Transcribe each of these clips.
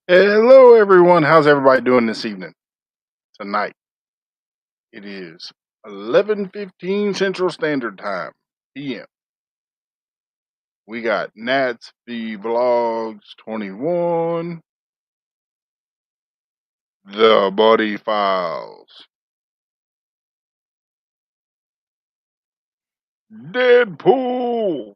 Hello, everyone. How's everybody doing this evening? Tonight it is 11:15 Central Standard Time PM. We got Nats V Vlogs 21, The Body Files, Deadpool,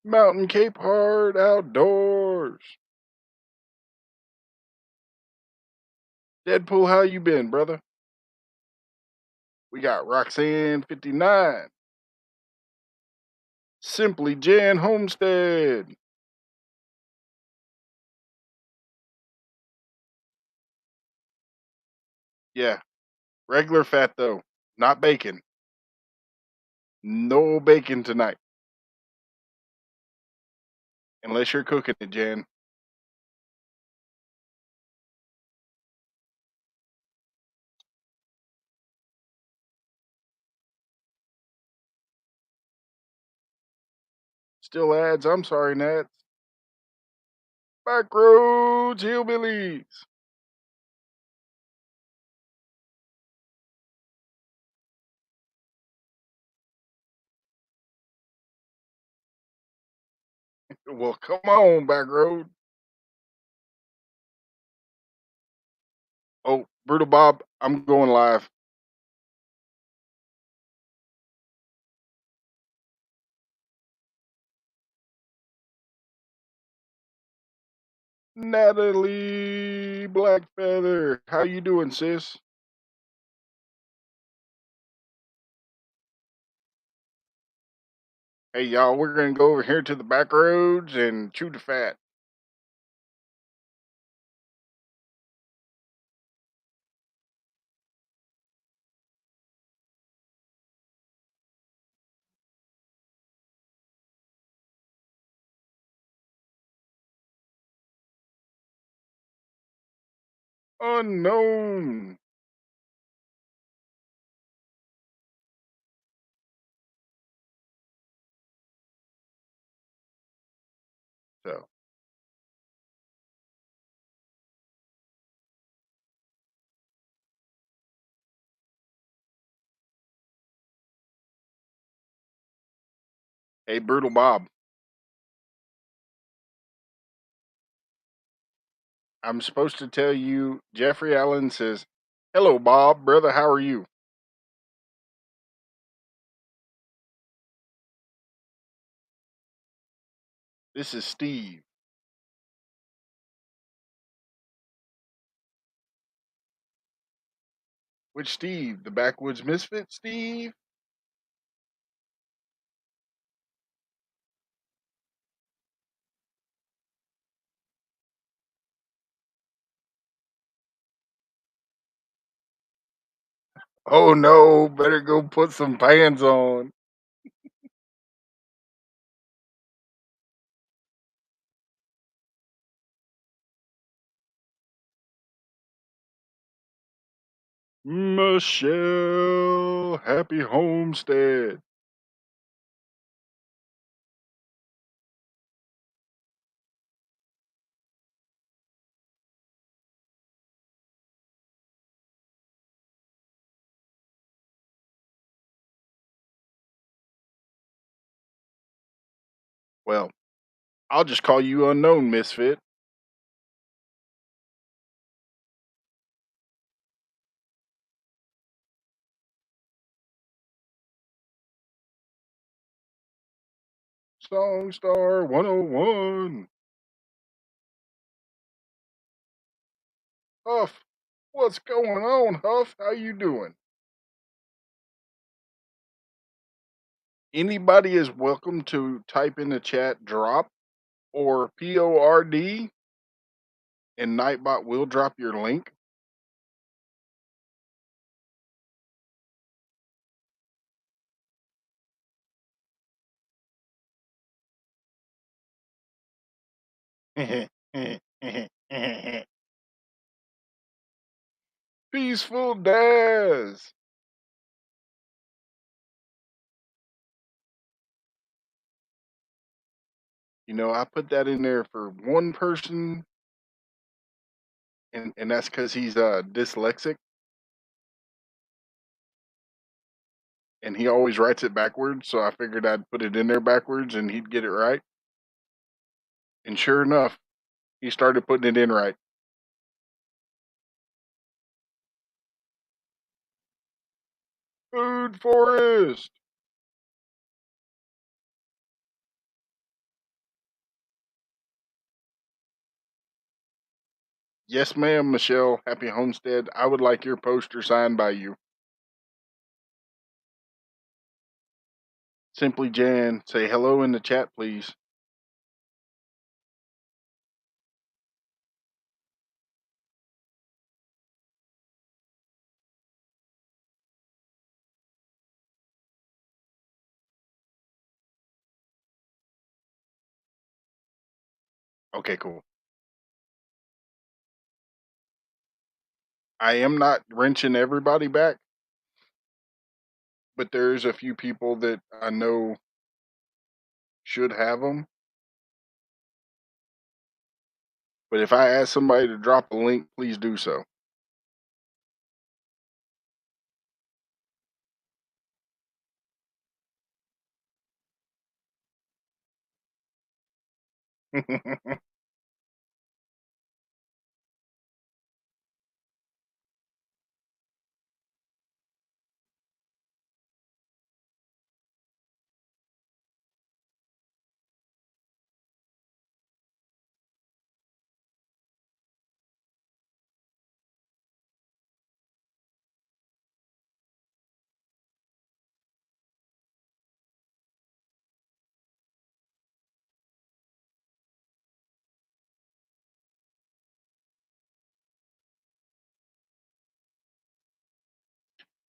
Mountain Cape Hard Outdoors. Deadpool, how you been, brother? We got Roxanne 59, Simply Jan Homestead. Yeah, regular fat though, not bacon. No bacon tonight. Unless you're cooking it, Jan. Still ads. I'm sorry, Nats. Backroads Hillbillies. Well, come on, Backroad. Oh, Brutal Bob, I'm going live. Natalie Blackfeather, how you doing, sis? Hey, y'all, we're gonna go over here to the back roads and chew the fat. Unknown. So, hey, Brutal Bob, I'm supposed to tell you. Jeffrey Allen says, "Hello, Bob, brother. How are you?" This is Steve. Which Steve? The Backwoods Misfit, Steve? Oh no, better go put some pants on. Michelle, happy homestead. Well, I'll just call you unknown misfit. Songstar 101. Huff, what's going on, Huff? How you doing? Anybody is welcome to type in the chat drop or PORD, and Nightbot will drop your link. Peaceful Daz. I put that in there for one person, and that's because he's dyslexic, and he always writes it backwards. So I figured I'd put it in there backwards, and he'd get it right. And sure enough, he started putting it in right. Food forest. Yes, ma'am, Michelle. Happy Homestead. I would like your poster signed by you. Simply Jan. Say hello in the chat, please. Okay, cool. I am not wrenching everybody back, but there's a few people that I know should have them. But if I ask somebody to drop a link, please do so.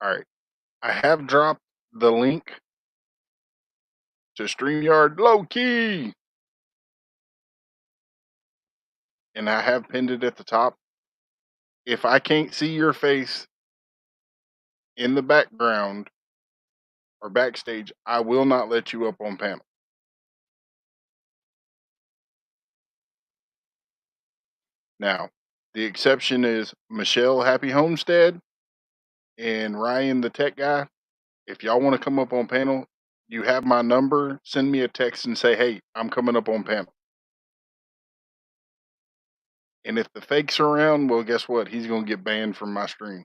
All right. I have dropped the link to StreamYard low key, and I have pinned it at the top. If I can't see your face in the background or backstage, I will not let you up on panel. Now, the exception is Michelle Happy Homestead and Ryan the tech guy. If y'all want to come up on panel, you have my number. Send me a text and say, hey, I'm coming up on panel. And if the fake's around, well, guess what? He's going to get banned from my stream.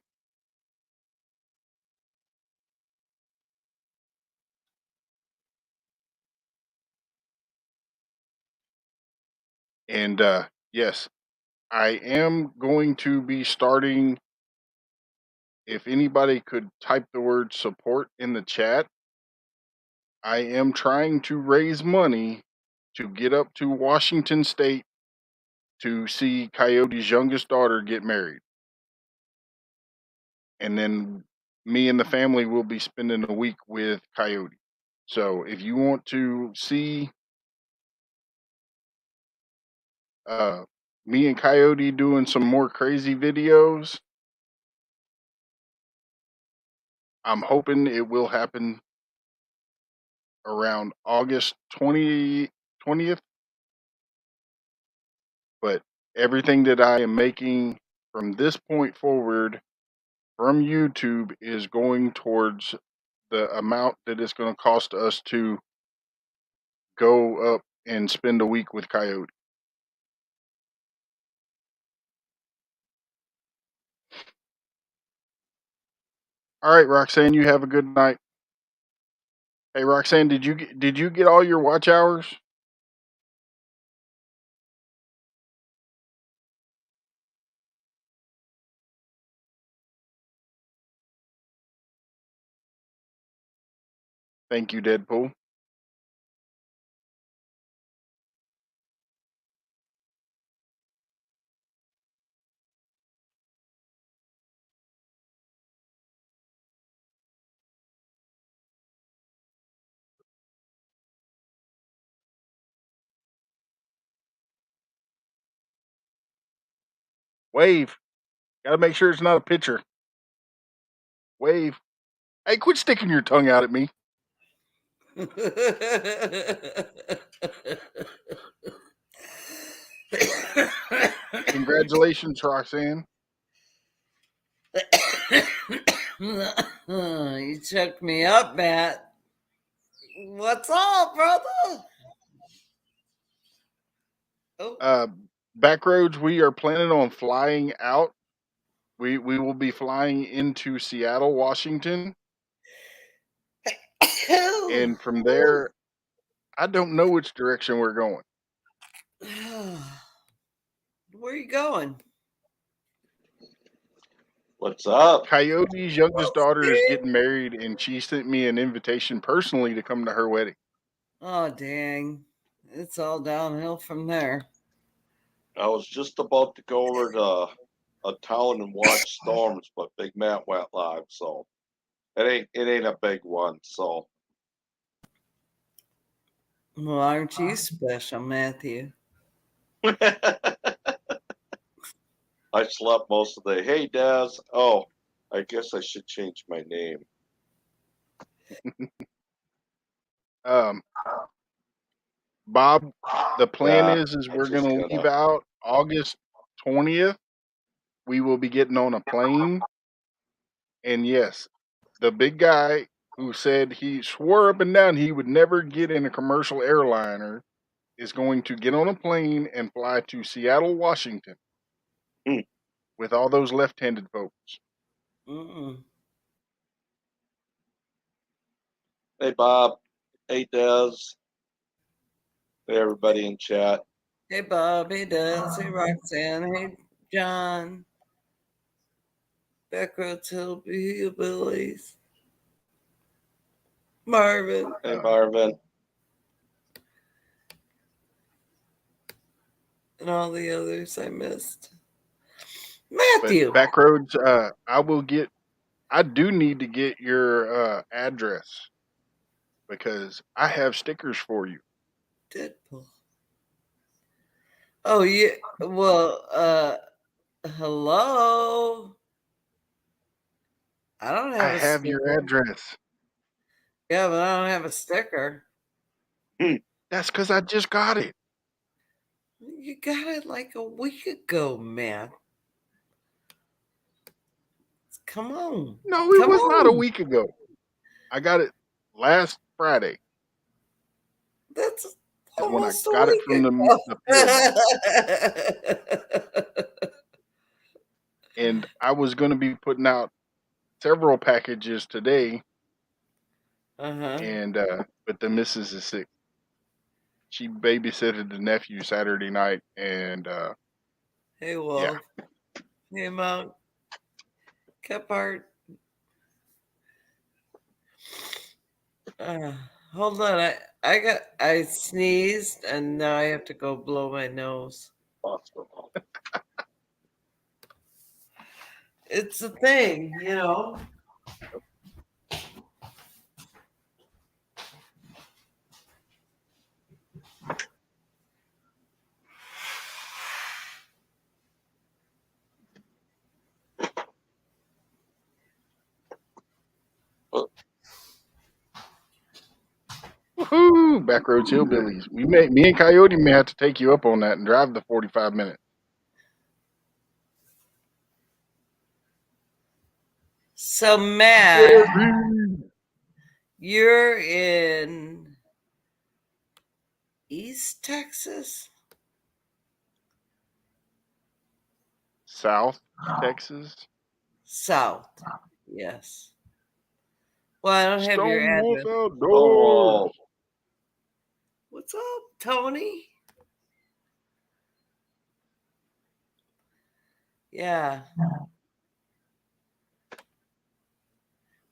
And yes, I am going to be starting. If anybody could type the word support in the chat, I am trying to raise money to get up to Washington State to see Coyote's youngest daughter get married. And then me and the family will be spending a week with Coyote. So if you want to see me and Coyote doing some more crazy videos, I'm hoping it will happen around August 20th. But everything that I am making from this point forward from YouTube is going towards the amount that it's going to cost us to go up and spend a week with Coyote. All right, Roxanne, you have a good night. Hey, Roxanne, did you get all your watch hours? Thank you, Deadpool. Wave. Gotta make sure it's not a picture. Wave. Hey, quit sticking your tongue out at me. Congratulations, Roxanne. You checked me up, Matt. What's up, brother? Oh. Backroads, we are planning on flying out. We will be flying into Seattle, Washington, and from there, I don't know which direction we're going. Where are you going? What's up? Coyote's youngest daughter is getting married, and she sent me an invitation personally to come to her wedding. Oh, dang. It's all downhill from there. I was just about to go over to a town and watch storms, but Big Matt went live, so it ain't a big one. So Well, aren't you special, Matthew? I slept most of the day. Hey, Daz. Oh, I guess I should change my name. Bob, the plan Yeah, is I we're just going to leave out August 20th. We will be getting on a plane. And yes, the big guy who said he swore up and down he would never get in a commercial airliner is going to get on a plane and fly to Seattle, Washington with all those left-handed folks. Hey, Bob. Hey, Daz. Hey, everybody in chat. Hey, Bob. Hey, Daz. Hey, Roxanne. Hey, John. Backroads Hillbillies. Marvin. Hey, Marvin. And all the others I missed. Matthew. But Backroads, I do need to get your address because I have stickers for you. Deadpool. Oh, yeah. Well, hello. I don't have I have your address. Yeah, but I don't have a sticker. That's because I just got it. You got it like a week ago, man. Come on. No, it was not a week ago. I got it last Friday. That's when I almost got it from the and I was going to be putting out several packages today. And but the missus is sick. She babysitted the nephew Saturday night, and hey, Wolf. Yeah. Hey, Mount Kephart. Hold on, I sneezed and now I have to go blow my nose. It's a thing, you know. Woohoo! Backroads Hillbillies. Me and Coyote may have to take you up on that and drive the 45 minutes. So, Matt, you're in East Texas? South Texas? South, yes. Well, I don't have your address. Outdoors. What's up, Tony? Yeah.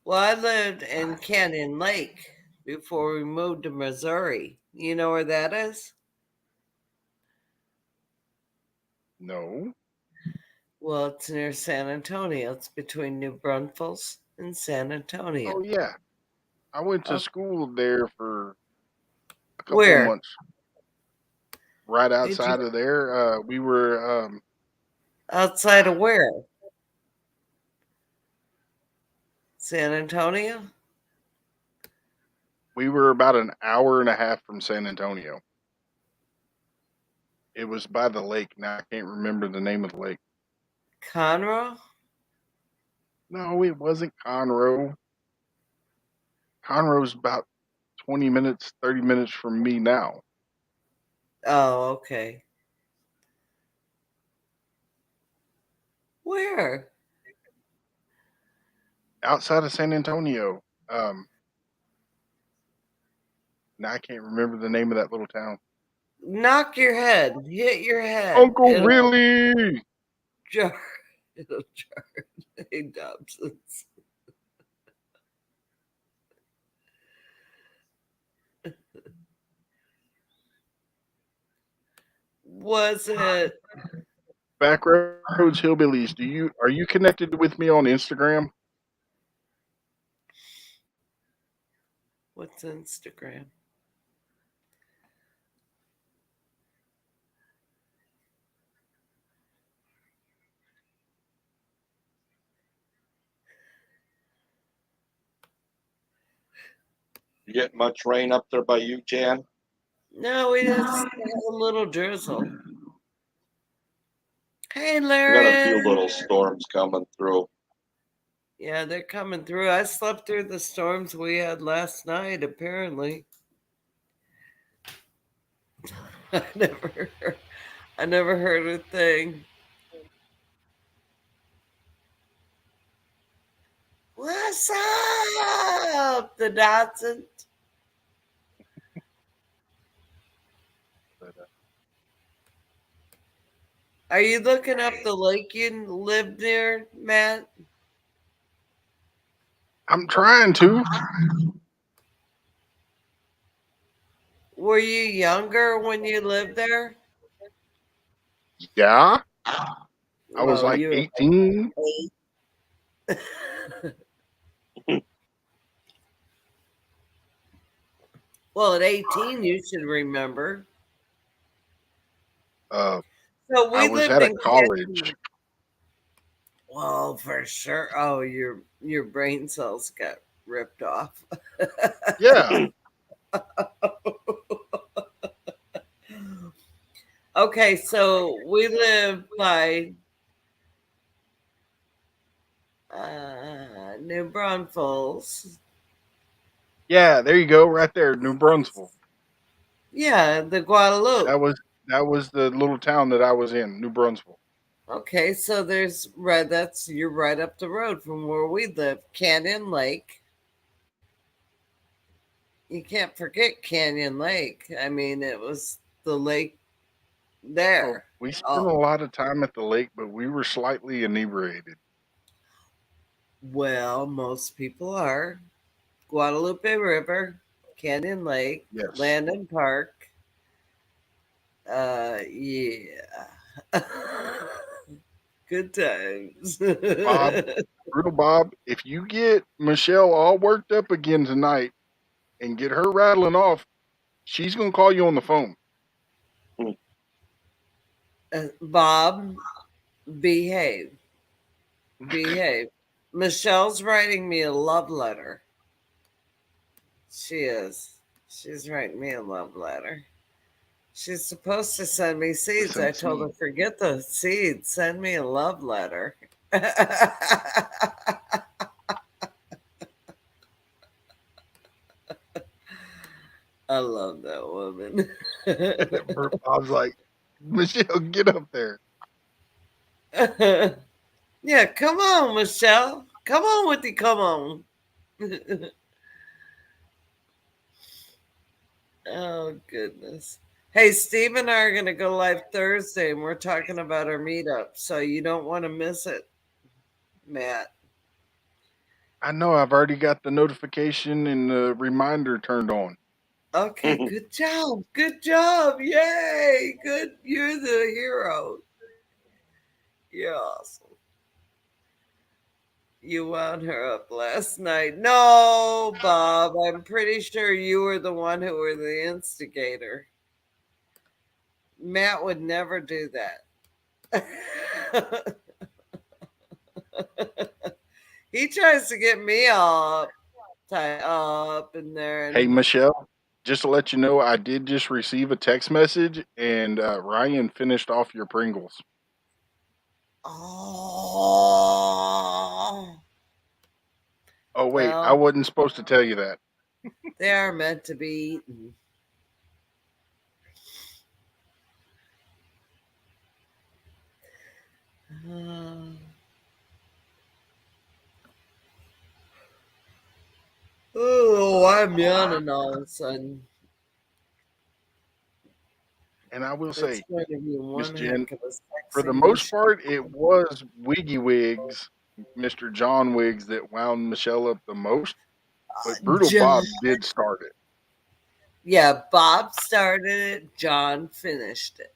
Well, I lived in Canyon Lake before we moved to Missouri. You know where that is? No. Well, it's near San Antonio. It's between New Braunfels and San Antonio. Oh, yeah. I went to school there for a couple of months. Right outside of there. We were... outside of where? San Antonio? We were about an hour and a half from San Antonio. It was by the lake. Now I can't remember the name of the lake. Conroe? No, it wasn't Conroe. Conroe's about 20 minutes, 30 minutes from me now. Oh, okay. Where? Outside of San Antonio. Now I can't remember the name of that little town. Knock your head. Hit your head. Uncle Willie! Jar. It'll jar. Hey, Dobsons. Was it? Backroads Hillbillies. Are you connected with me on Instagram? What's Instagram? You get much rain up there by you, Jan? No, we just had a little drizzle. Hey, We got a Larry. few little storms coming through. Yeah, they're coming through. I slept through the storms we had last night, apparently. I never heard a thing. What's up, the Dotson? Are you looking up the lake you live near, Matt? I'm trying to. Were you younger when you lived there? Yeah. I was Well, like you 18. Well, at 18, you should remember. So So we I was lived at a in college. Kentucky. Well, for sure. Oh, your brain cells got ripped off. Yeah. Okay, so we live by New Braunfels. Yeah, there you go, right there, New Brunswick. Yeah, the Guadalupe. That was the little town that I was in, New Brunswick. Okay, so you're right up the road from where we live, Canyon Lake. You can't forget Canyon Lake. I mean, it was the lake there. We spent a lot of time at the lake, but we were slightly inebriated. Well, most people are. Guadalupe River, Canyon Lake, Yes. Landon Park. Yeah. Good times. Brutal Bob, if you get Michelle all worked up again tonight and get her rattling off, she's going to call you on the phone. Bob, behave. Behave. Michelle's writing me a love letter. She is. She's writing me a love letter. She's supposed to send me seeds. I told her, forget the seeds. Send me a love letter. I love that woman. Bob's like, Michelle, get up there. Yeah, come on, Michelle. Come on with the come on. Oh, goodness. Hey, Steve and I are going to go live Thursday, and we're talking about our meetup, so you don't want to miss it, Matt. I know. I've already got the notification and the reminder turned on. Okay, good job. Good job. Yay. Good. You're the hero. You're awesome. You wound her up last night. No, Bob. I'm pretty sure you were the one who were the instigator. Matt would never do that. He tries to get me all tied up in there. Hey, Michelle, just to let you know, I did just receive a text message, and Ryan finished off your Pringles. Oh, Oh wait, I well, wasn't supposed to tell you that. they are meant to be eaten. Oh, I'm yawning all of a sudden. And I will It's say, going to be Miss one Jen, heck of a for sexy the most mush. part, it was Wiggy Wigs, Mr. John Wiggs, that wound Michelle up the most. But Brutal John. Bob did start it. Yeah, Bob started it, John finished it.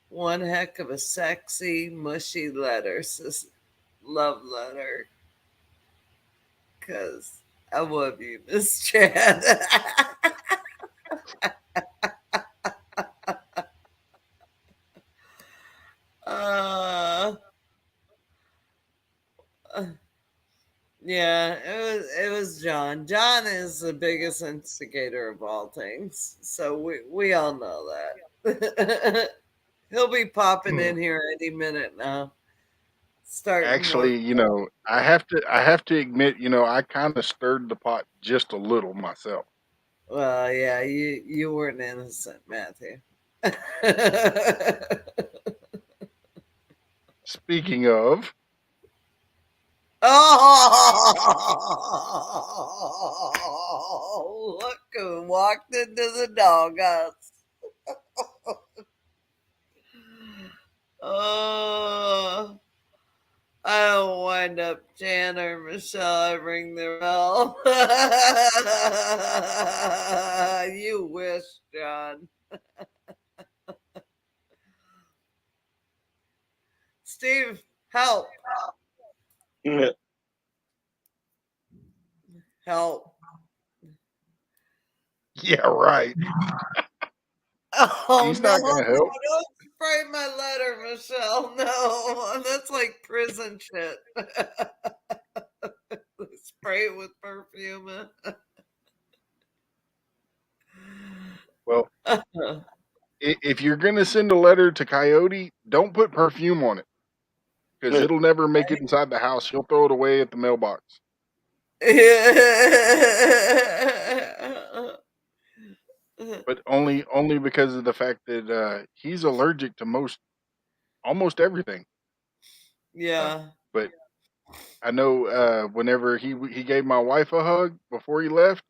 One heck of a sexy, mushy letter, love letter. Because I love you, Miss Chad. uh, yeah, it was John. John is the biggest instigator of all things, so we all know that. He'll be popping in here any minute now. Starting work. Actually, I have to admit, I kind of stirred the pot just a little myself. Well, yeah, you weren't innocent, Matthew. Speaking of, Oh, look who walked into the doghouse. Oh, I'll wind up Jan or Michelle. I ring the bell. You wish, John. Steve, help. Help. yeah, right. Oh He's no, not going to help. don't spray my letter, Michelle. No, that's like prison shit. Spray it with perfume. Well, if you're going to send a letter to Coyote, don't put perfume on it because it'll never make it inside the house. He'll throw it away at the mailbox. But only because of the fact that he's allergic to almost everything. Yeah. But I know whenever he gave my wife a hug before he left,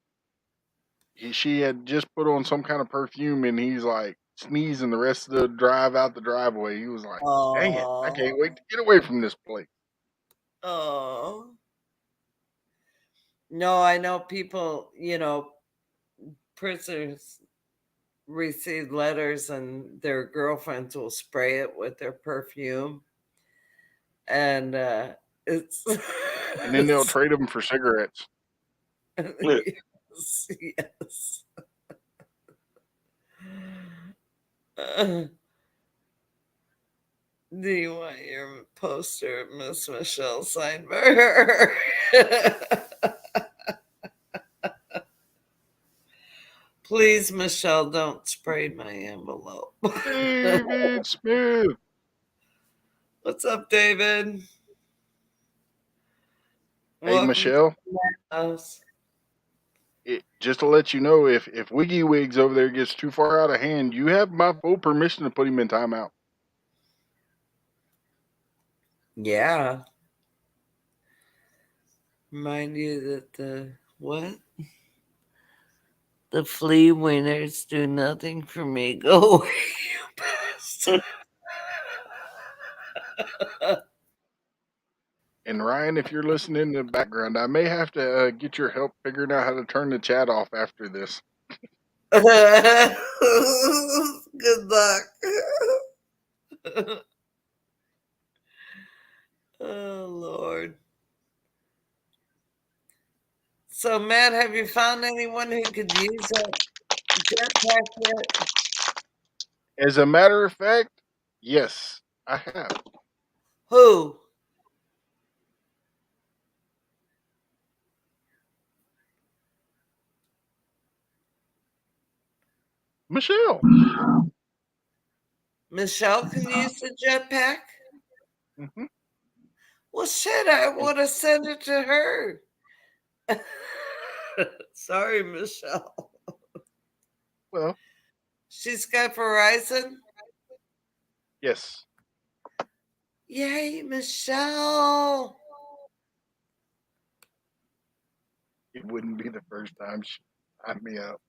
she had just put on some kind of perfume, and he's like sneezing the rest of the drive out the driveway. He was like, "Dang it, I can't Oh. wait to get away from this place." Oh. No, I know people, prisoners receive letters and their girlfriends will spray it with their perfume. And it's, And then they'll trade them for cigarettes. yes, yes. Do you want your poster of Miss Michelle signed by her? Please, Michelle, don't spray my envelope. David Smith. What's up, David? Hey, Welcome to Michelle. the house. Just to let you know, if Wiggy Wigs over there gets too far out of hand, you have my full permission to put him in timeout. Yeah. Remind you that what? The flea winners do nothing for me. Go away, you bastard. And Ryan, if you're listening in the background, I may have to get your help figuring out how to turn the chat off after this. Good luck. Oh, Lord. So, Matt, have you found anyone who could use that jetpack yet? As a matter of fact, yes, I have. Who? Michelle. Michelle can use the jetpack? Mhm. Well, shit, I would have sent it to her. Sorry, Michelle. Well, She's got Verizon? yes. Yay, Michelle. It wouldn't be the first time she signed me up.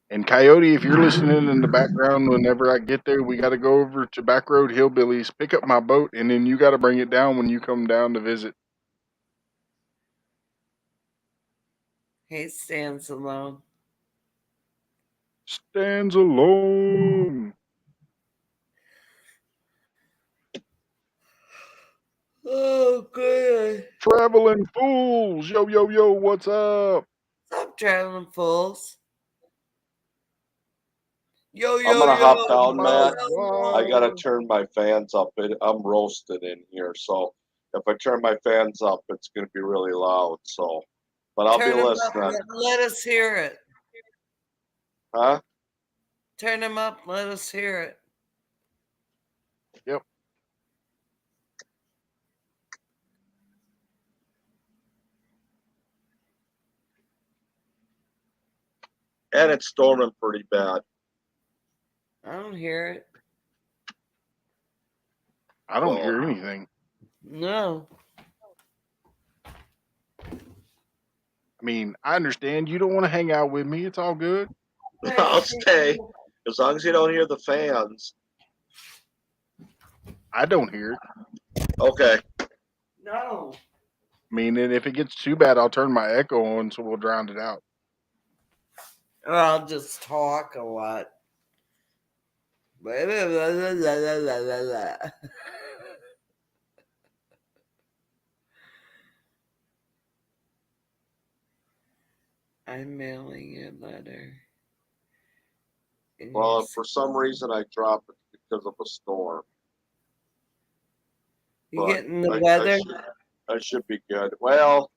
And Coyote, if you're listening in the background, whenever I get there, we got to go over to Back Road Hillbillies, pick up my boat, and then you got to bring it down when you come down to visit. He stands alone. Stands alone. Oh, good. Traveling fools. Yo, yo, yo, what's up? Stop traveling fools. Yo, I'm yo, gonna yo. hop down, Matt. I gotta Wow. turn my fans up. I'm roasted in here, so if I turn my fans up, it's gonna be really loud. So, but I'll be Turn them up. listening. Let us hear it. Huh? Turn them up. Let us hear it. Yep. And it's storming pretty bad. I don't hear it. I don't Well, hear anything. No. I mean, I understand you don't want to hang out with me. It's all good. I'll stay as long as you don't hear the fans. I don't hear it. Okay. No. I mean, and if it gets too bad, I'll turn my echo on so we'll drown it out. Or I'll just talk a lot. Blah, blah, blah, blah, blah, blah, blah, blah. I'm mailing a letter. Well, if for some reason I drop it because of a storm, You but getting the I weather? should be good. Well,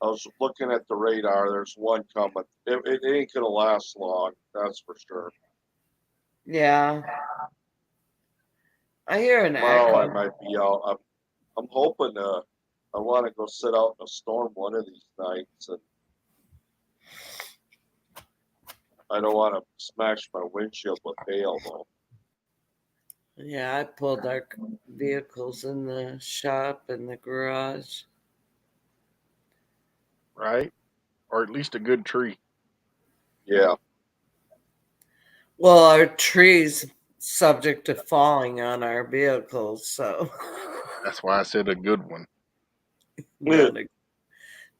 I was looking at the radar. There's one coming. It ain't gonna last long. That's for sure. Yeah. I hear an Tomorrow I echo. might be out. I'm hoping. I want to go sit out in a storm one of these nights, and I don't want to smash my windshield with hail though. Yeah, I pulled our vehicles in the shop and the garage. Right? Or at least a good tree. Yeah. Well, our tree's subject to falling on our vehicles, so That's why I said a good one. not a-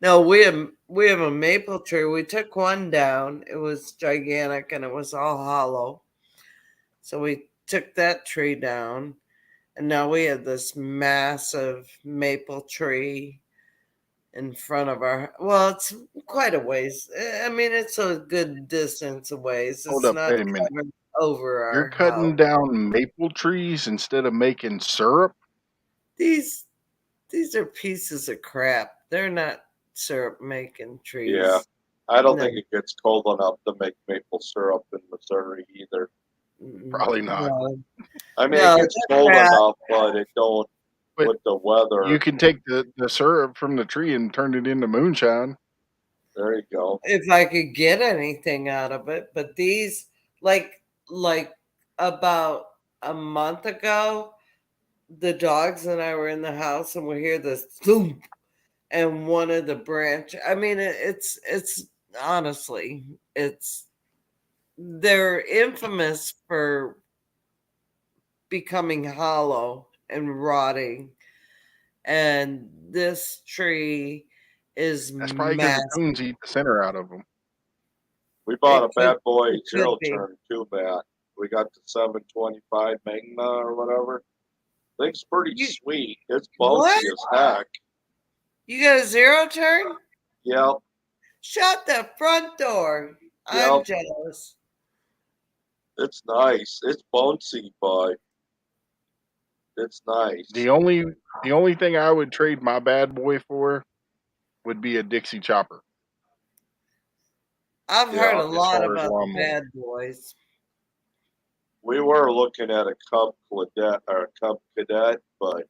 no, we have a maple tree. We took one down. It was gigantic and it was all hollow. So we took that tree down, and now we have this massive maple tree in front of our. Well, it's quite a ways. I mean, it's a good distance away. Hold It's up, not wait a minute. covered over You're our cutting house. down maple trees instead of making syrup? These these are pieces of crap. They're not syrup making Yeah. trees. I don't No. think it gets cold enough to make maple syrup in Missouri either. Probably not. No, I mean, it no, gets they're cold crap. enough, but it don't But with the weather. you can take the syrup from the tree and turn it into moonshine. There you go. If I could get anything out of it, but these, like about a month ago, the dogs and I were in the house and we hear this thump, and one of the branch. I mean, it's honestly, it's they're infamous for becoming hollow and rotting, and this tree is That's probably because the massive. coons eat the center out of them. We bought a bad It boy could zero be. turn too, Matt. We got the 725 Magna or whatever. Thing's pretty You sweet. It's what? bouncy as heck. You got a zero turn? Yep, Shut the front door. I'm yep. jealous. It's nice. It's bouncy, but It's nice. The only thing I would trade my bad boy for would be a Dixie chopper. I've Yeah, heard a as lot far as about the lawnmower. bad boys. We were looking at a Cub Cadet, but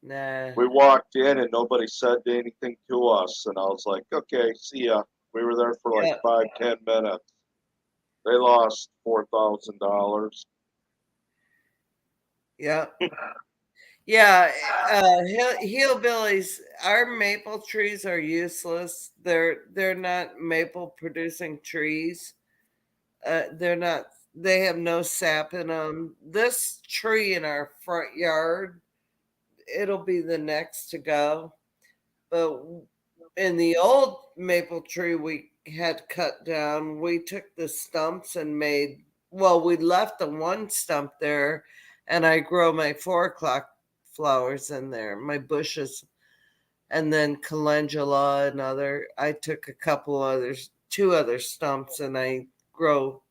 Nah. we walked in and nobody said anything to us, and I was like, okay, see ya. We were there for like Yeah. 5-10 minutes. They lost $4,000. Yeah. Yeah. Hillbillies, our maple trees are useless. They're not maple producing trees. They're not. They have no sap in them. This tree in our front yard, it'll be the next to go. But in the old maple tree we had cut down, we took the stumps and made, well, we left the one stump there, and I grow my 4 o'clock flowers in there, my bushes, and then calendula and other. I took a couple others, 2 other stumps, and I grow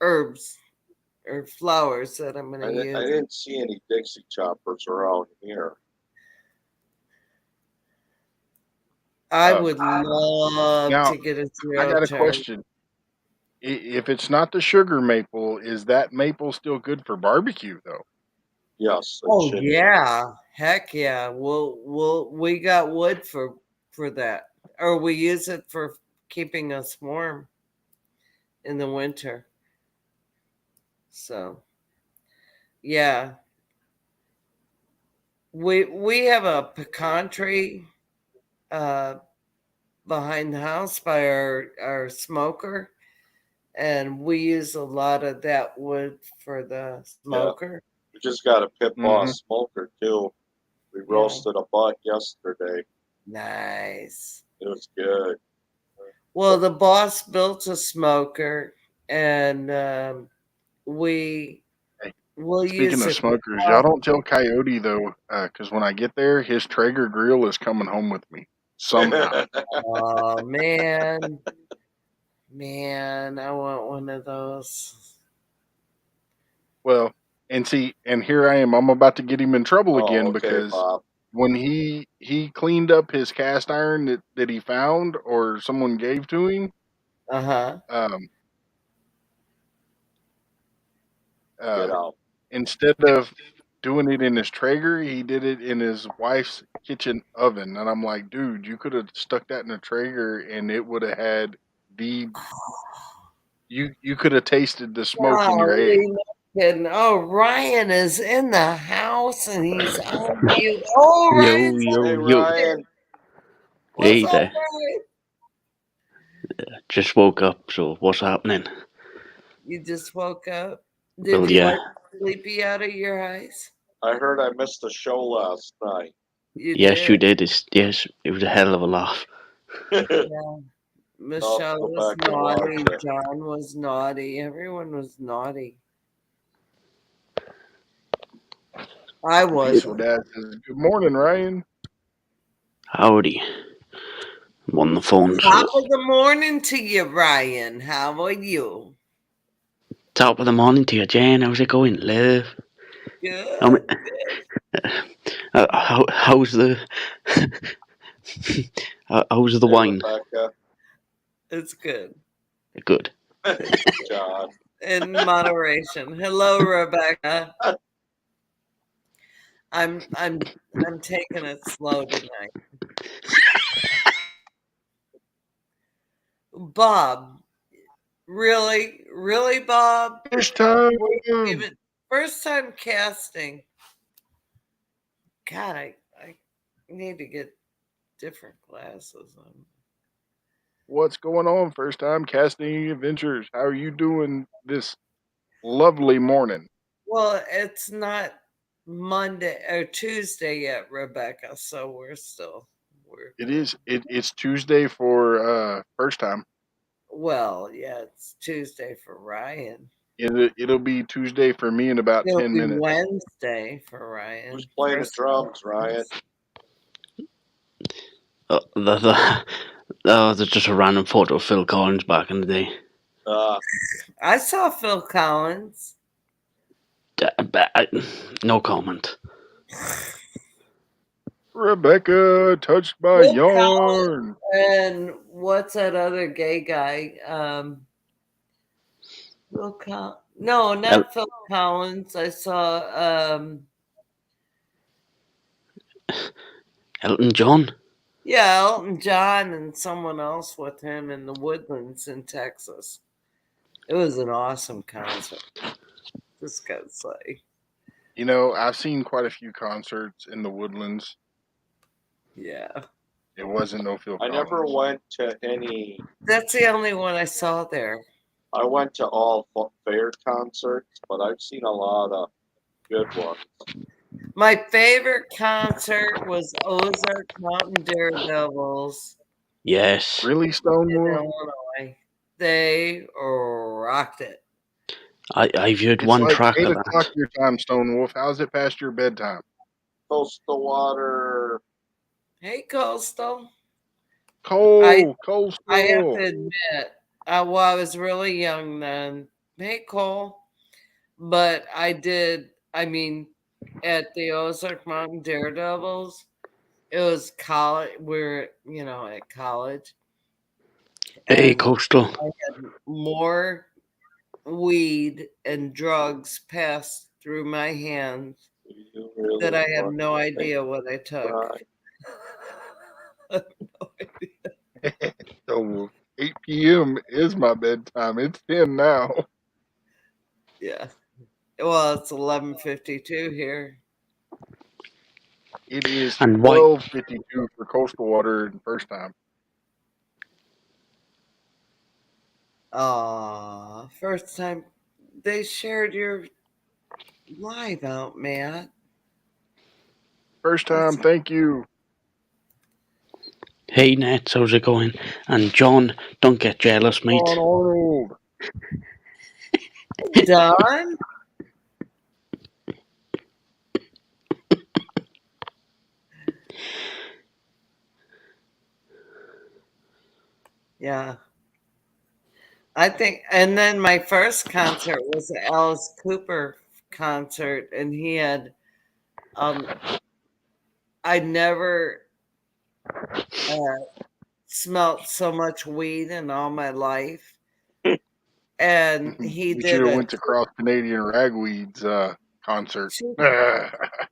herbs or flowers that I'm going to I use. didn't see any Dixie choppers around here. I would love Now, to get a I got a zero-turn. question. If it's not the sugar maple, is that maple still good for barbecue though? Yes. It Oh should be. yeah, heck yeah. We got wood for that, or we use it for keeping us warm in the winter. So, yeah, we have a pecan tree uh, behind the house by our smoker, and we use a lot of that wood for the smoker. We just got a Pit Boss Mhm. smoker too. We roasted a butt yesterday. Nice. It was good. Well, the boss built a smoker, and we Hey, will speaking use of it. smokers, y'all don't tell Coyote though, because when I get there, his Traeger grill is coming home with me somehow. Oh man, man, I want one of those. Well, and see, and here I am. I'm about to get him in trouble Oh, again okay, because Bob. when he cleaned up his cast iron that he found or someone gave to him, Uh-huh. um, Get uh, out. instead of doing it in his Traeger, he did it in his wife's kitchen oven. And I'm like, dude, you could have stuck that in a Traeger and it would have had the you could have tasted the smoke in your egg. Golly, no kidding. Oh, Ryan is in the house and he's on mute. Oh, Yo, Ryan's yo, Hey, on yo. Ryan. What's Hey up, there. Ryan? Just woke up, so what's happening? You just woke up. Well, Did you yeah. wipe the sleepy out of your eyes? I heard I missed the show last night. You Yes, you did. did. Yes, it was a hell of a laugh. Yeah. Michelle go was back and watch naughty. it. John was naughty. Everyone was naughty. I Diesel wasn't. Dad says, "Good morning, Ryan." Howdy. I'm on the phone, so Top of the morning to you, Ryan. How are you? top of the morning to you, Jen. How's it going, love? Good. How's the how's the Hey, wine? Rebecca. It's good. Good. John. In moderation. Hello, Rebecca. I'm taking it slow tonight. Bob. Really? Really, Bob? First time. First time casting. God, I need to get different glasses on. What's going on? First time casting adventures. How are you doing this lovely morning? Well, it's not Monday or Tuesday yet, Rebecca. So we're It is. It's Tuesday for first time. well, yeah, it's Tuesday for Ryan. It'll be Tuesday for me in about It'll 10 be minutes. Wednesday for Ryan. Who's playing the drums, Ryan? There's just a random photo of Phil Collins back in the day. I saw Phil Collins. No comment. Rebecca touched my Phil yarn. And what's that other gay guy? No, not Phil Collins. I saw Elton John. yeah, Elton John and someone else with him in the Woodlands in Texas. It was an awesome concert. Just gotta say. You know, I've seen quite a few concerts in the Woodlands. Yeah. It wasn't no Phil I Collins. never went to any. That's the only one I saw there. I went to all fair concerts, but I've seen a lot of good ones. My favorite concert was Ozark Mountain Daredevils Yes. Really, in Stonewall? Illinois. They rocked it. I've heard It's one like track 8 of o'clock that. your time, Stonewolf. How's it past your bedtime? Coastal Water. Hey, Coastal. Coastal. I have to admit, I was really young then. Hey, Cole. But I did, I mean, at the Ozark Mountain Daredevils, it was college. We're, at college. Hey, And Coastal. I had more weed and drugs passed through my hands You really that I have want no to idea make what I took. right. I have no idea. So 8 p.m. is my bedtime. It's 10 now. Yeah. Well, it's 11:52 here. It is And why? 12:52 for Coastal Water the first time. First time they shared your live out, Matt. First time, thank you. Hey, Nets, how's it going? And John, don't get jealous, mate. On Arnold. Don? Yeah. I think, and then my first concert was the Alice Cooper concert, and he had, I never smelt so much weed in all my life. And he You did should have a went to Cross Canadian Ragweed's concert.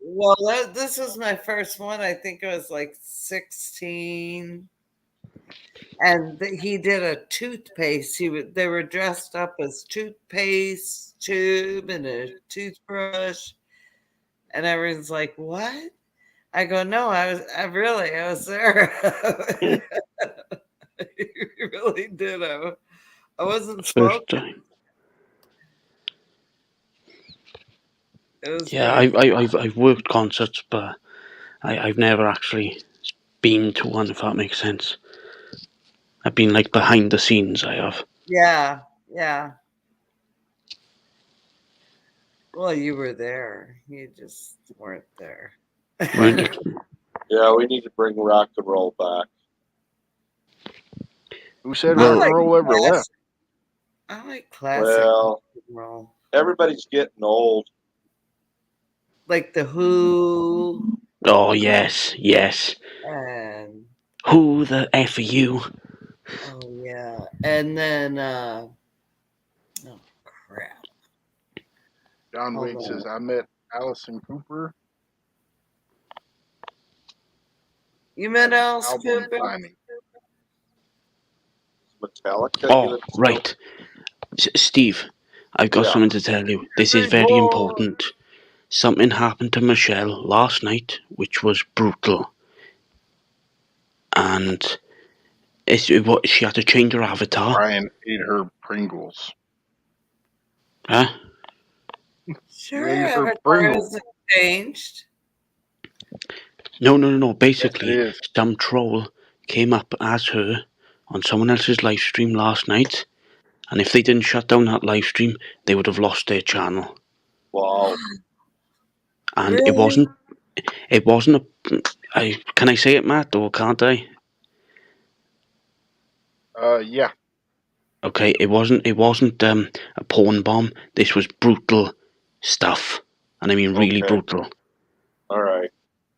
well, this was my first one. I think it was like 16. And he did a toothpaste. They were dressed up as toothpaste tube and a toothbrush, and everyone's like, "What?" I go, "No, I was there. I really did. I wasn't First smoking. time. It was Yeah, pretty I've worked concerts, but I've never actually been to one, if that makes sense. I've been like behind the scenes, I have. Yeah. Well, you were there. You just weren't there. Weren't it? Yeah, we need to bring rock and roll back. Who said Well- rock and roll ever left? I like classic Well, rock and roll. everybody's getting old. Like the Who Oh, yes. and Who the F are you? oh yeah. And then oh crap. John Hold Wade on. says, I met Allison Cooper. You met Alice Album Cooper? signing. Metallica. Oh, right. Steve, I've got Yeah. something to tell you. This is very important. Something happened to Michelle last night, which was brutal. And she had to change her avatar. Brian ate her Pringles. Huh? Sure, You ate her Avatar Pringles. hasn't changed. No. Basically, Yes, it is. some troll came up as her on someone else's live stream last night. And if they didn't shut down that live stream, they would have lost their channel. Wow. And Really? it wasn't can I say it, Matt, or can't I? Yeah. Okay, it wasn't a porn bomb. This was brutal stuff, and I mean really Okay. brutal. All right.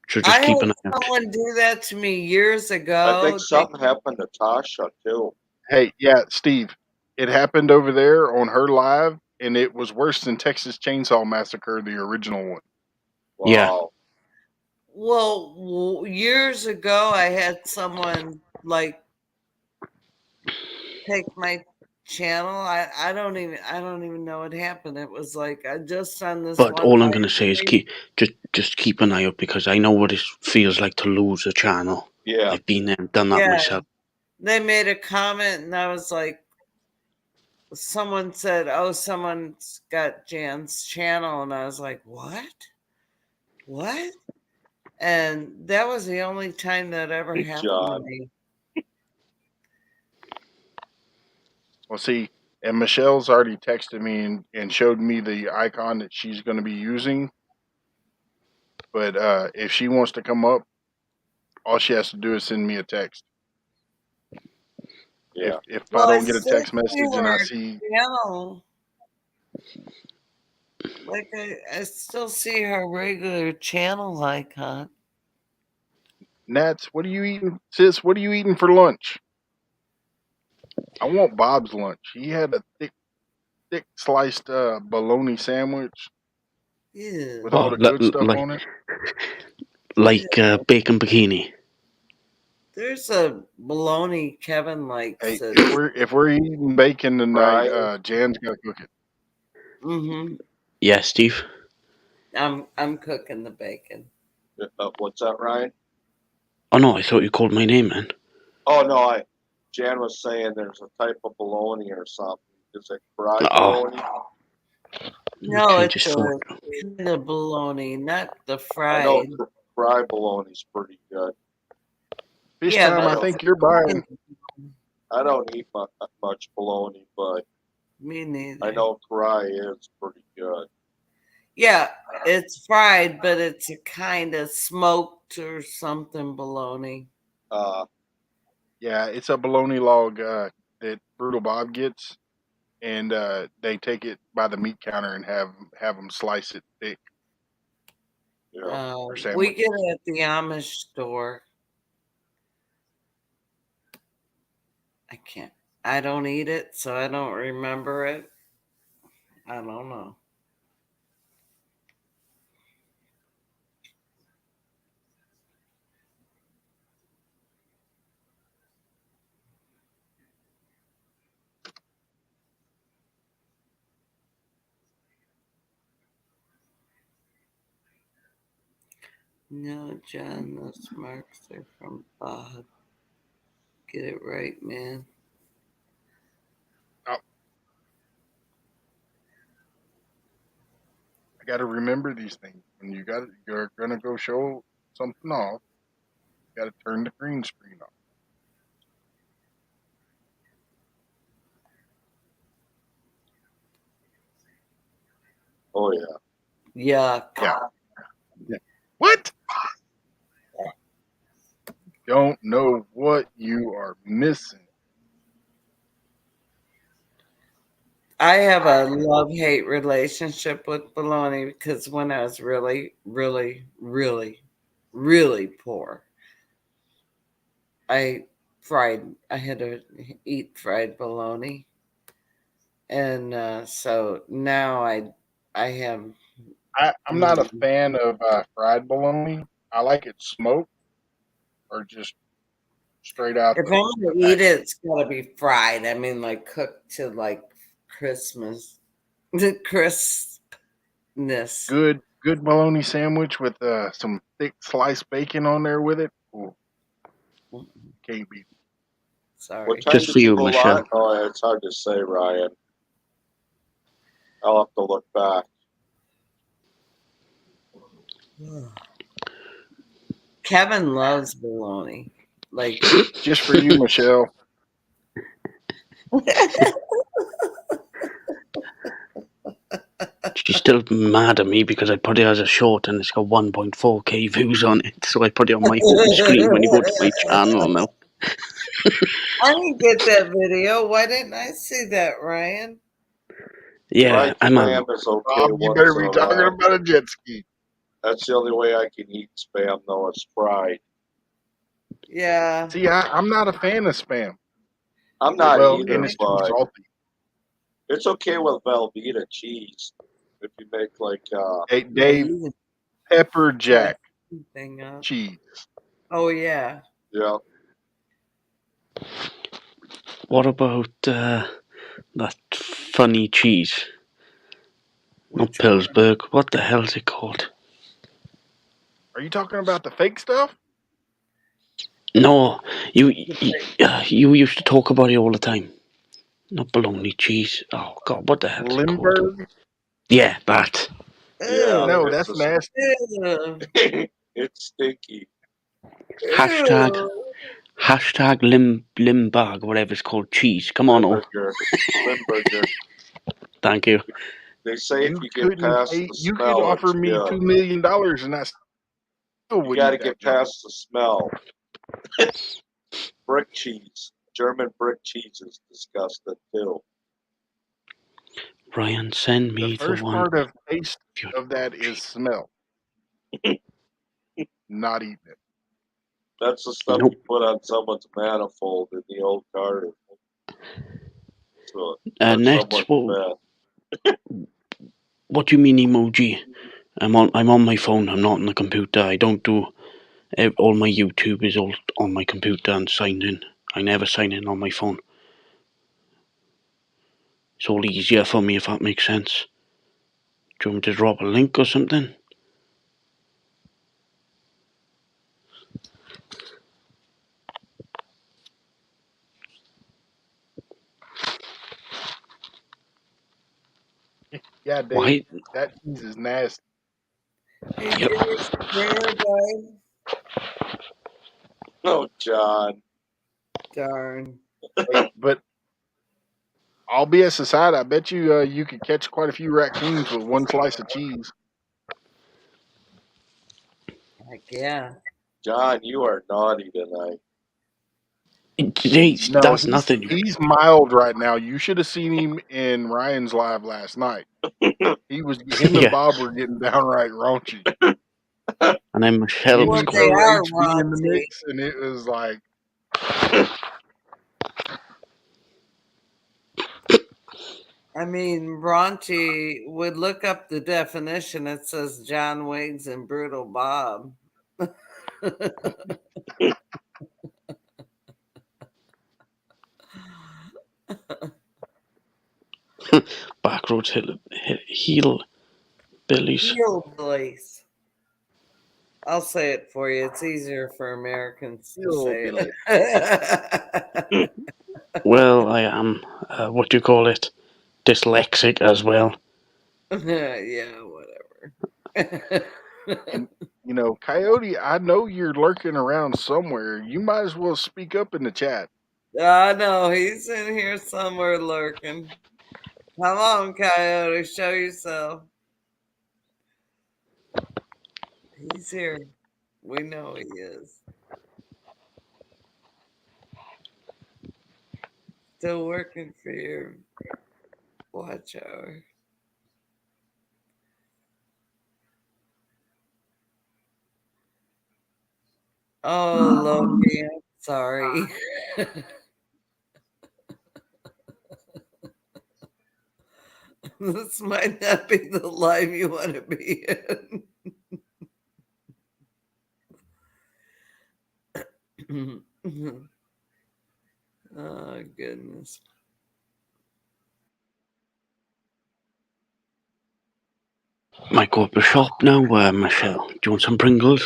So just I keep had an eye out. someone do that to me years ago. I think something happened to Tasha too. Hey, yeah, Steve, it happened over there on her live, and it was worse than Texas Chainsaw Massacre, the original one. Yeah. Wow. Well, years ago, I had someone like take my channel. I don't even know what happened. It was like I just on this But one. all I'm live gonna say is stream. just keep an eye out, because I know what it feels like to lose a channel. Yeah. I've been there and done that Yeah. myself. They made a comment, and I was like, someone said, "Oh, someone's got Jan's channel," and I was like, "What? What?" And that was the only time that ever Hey, happened John. to me. Well, see, and Michelle's already texted me and showed me the icon that she's going to be using. But if she wants to come up, all she has to do is send me a text. Yeah. If Well, I I don't get a still text see message and I her see channel. Like I still see her regular channel icon. Nats, what are you eating? Sis, what are you eating for lunch? I want Bob's lunch. He had a thick sliced bologna sandwich Ew. with all Oh, the good stuff on it. like bacon bikini. There's a bologna Kevin likes. Hey, It. if we're eating bacon tonight, Right. Jan's got to cook it. Mm-hmm. Yeah, Steve. I'm cooking the bacon. What's that, Ryan? Oh no, I thought you called my name, man. Oh no, Jan was saying there's a type of bologna or something. Is it fried Oh. bologna? No, Change it's his a phone. kind of bologna, not the I know fried. fried bologna's pretty good. This Yeah, time, but I think you're buying. I don't eat much bologna, but Me neither. I know fry is pretty good. Yeah, it's fried, but it's a kind of smoked or something bologna. Yeah, it's a bologna log that Brutal Bob gets, and they take it by the meat counter and have them slice it thick. Yeah. For We sandwiches. get it at the Amish store. I don't eat it, so I don't remember it. I don't know. No, John, those marks are from Bob. Get it right, man. I got to remember these things. When you're gonna go show something off, you got to turn the green screen off. Oh yeah. Yuck. Yeah. What? Don't know what you are missing. I have a love-hate relationship with bologna because when I was really, really, really, really poor, I had to eat fried bologna. And so now I have. I'm not a fan of fried bologna. I like it smoked or just straight out If the I'm gonna eat it, it's gotta be fried. I mean, like cooked to like Christmas, the crispness. good bologna sandwich with some thick sliced bacon on there with it. Ooh, can't beat it. Sorry. What time Just did for you you, go Michelle. live? Oh, it's hard to say, Ryan. I'll have to look back. Kevin loves bologna. Like Just for you, Michelle. She's still mad at me because I put it as a short and it's got 1.4k views on it. So I put it on my home screen when you go to my channel now. I didn't get that video. Why didn't I see that, Ryan? Yeah, Fried I'm clam is okay Bob, you once better in be a talking while. about a jet ski. That's the only way I can eat spam, though. It's fried. Yeah. See, I'm not a fan of spam. I'm not Well, and either, it's too but salty. it's okay with Velveeta cheese. If you make like, Hey, Yeah, Dave, you can pepper set jack anything up. cheese. Oh yeah. yeah, What about that funny cheese? Not Which one? Pillsbury. What the hell is it called? Are you talking about the fake stuff? No, you used to talk about it all the time. Not bologna cheese. Oh God, what the hell is it called? Limburg? Yeah, that. yeah. No, Ew. It's that's nasty. Ew. it's stinky. Hashtag Ew. hashtag Limburg, whatever it's called, cheese. Come on, all. Limburger. Thank you. They say if You you get couldn't past pay. the You could smell, offer it's me good. $2 million, and I still You would got to eat that get junk. past the smell. Brick cheese. German brick cheese is disgusting too. Ryan, send The me the first one. part of taste of that is smell, not eating it. That's the stuff Nope. you put on someone's manifold in the old car. So, or Nets. someone's bed. What do you mean emoji? I'm on my phone. I'm not on the computer. I don't do. All my YouTube is all on my computer and signed in. I never sign in on my phone. It's all easier for me if that makes sense. Do you want me to drop a link or something? Yeah, Dave, Why? that cheese is nasty. Hey, Yep. do your springer, babe. Oh, John. Darn. Hey, but all BS aside, I bet you you could catch quite a few raccoons with one slice of cheese. Heck yeah. John, you are naughty tonight. Jeez, No, that's nothing. he's mild right now. You should have seen him in Ryan's live last night. Him and Yeah. Bob were getting downright raunchy. And then Michelle Then was you Well, they quiet. throw are HB in the raunchy. mix, and it was like, I mean, raunchy would look up the definition. It says John Wiggs and Brutal Bob. Backroads heel billies. Hillbillies. I'll say it for you. It's easier for Americans to say hillbilly. it. Well, I am. What do you call it? Dyslexic as well. Yeah, whatever. And Coyote, I know you're lurking around somewhere. You might as well speak up in the chat. I know he's in here somewhere lurking. Come on, Coyote, show yourself. He's here. We know he is. Still working for your watch hour. Oh, Loki, I'm sorry. This might not be the life you want to be in. Oh, goodness. Might go up the shop now, Michelle. Do you want some Pringles?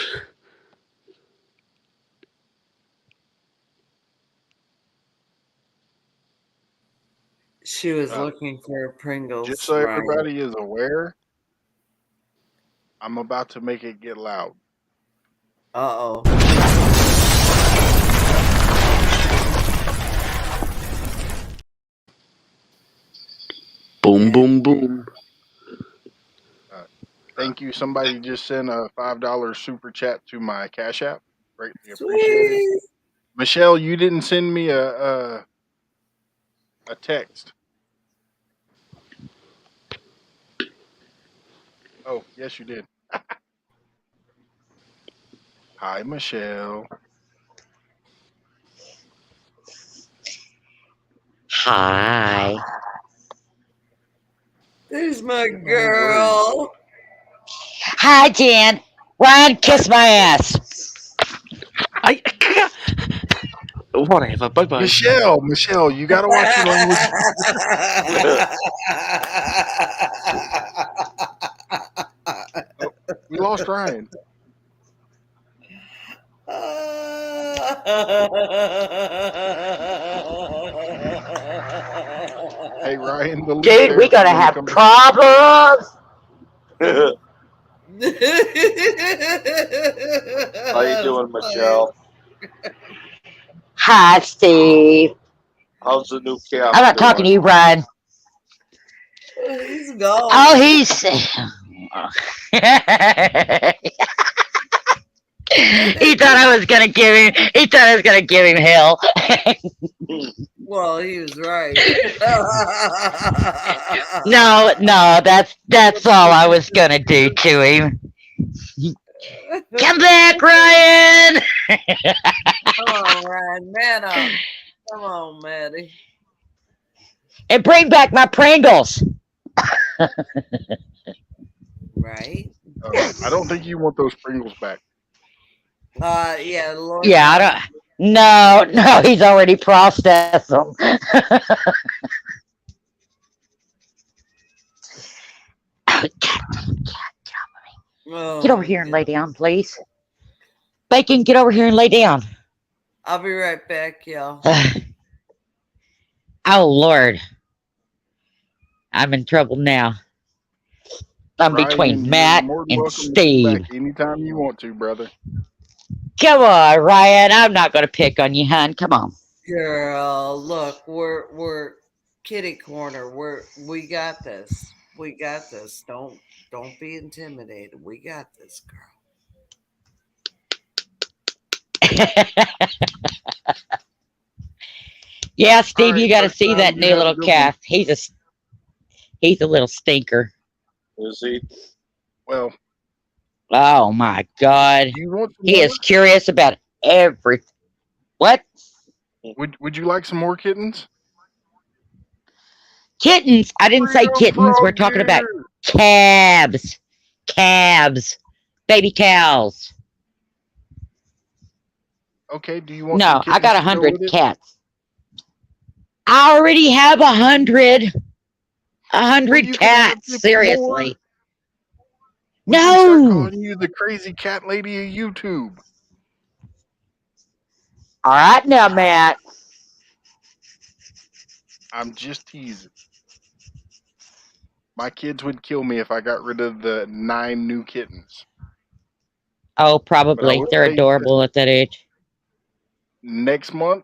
She was Uh, looking for just Pringles, so Ryan. everybody is aware, I'm about to make it get loud. Uh-oh. Boom, boom, boom. Thank you. Somebody just sent a $5 super chat to my Cash App. Greatly appreciated. Sweet. Michelle, you didn't send me a text. Oh, yes, you did. Hi, Michelle. Hi. There's my Get my words. girl. Hi, Jan. Ryan, kiss my ass. I whatever. Bye bye. Michelle, you gotta watch your language. Oh, we lost Ryan. Hey, Ryan, delete Dude, we there if you gonna want to have come. problems. How you doing, Michelle? Hi, Steve. How's the new calf I'm not talking to doing? you, Ryan. He's gone. Oh, he's. He thought I was gonna give him. He thought I was gonna give him hell. Well, he was right. No, that's all I was gonna do to him. Come back, Ryan. Come on, Ryan. Man up. Come on, Maddie. And bring back my Pringles. Right? I don't think you want those Pringles back. Yeah, Lord. Yeah, I don't. No, he's already processed them. Oh, Get over here and lay down, please. Bacon, get over here and lay down. I'll be right back, y'all. Oh, Lord. I'm in trouble now. I'm Ryan, between you're Matt more than and welcome to come Steve. back anytime you want to, brother. Come on, Ryan. I'm not going to pick on you, hon. Come on. Girl, look, we're kitty corner. We got this. We got this. Don't be intimidated. We got this, girl. Yeah, Steve, All you right, got to first see time, that you new have a little good one. calf. He's a little stinker. Is he? Well, Oh my God. do you want some He more? is curious about everything. What? Would you like some more kittens? Kittens? I didn't say Freedom kittens. We're Frog talking about Gear! calves. Calves. Baby cows. Okay, do you want some No, I kittens got to go 100 with it? cats. I already have 100. A Well, 100 you can have cats. 50 more. Seriously. We can start No. calling you the crazy cat lady of YouTube. All right now, Matt. I'm just teasing. My kids would kill me if I got rid of the 9 new kittens. Oh, But I probably. will They're say this, adorable at that age. next month,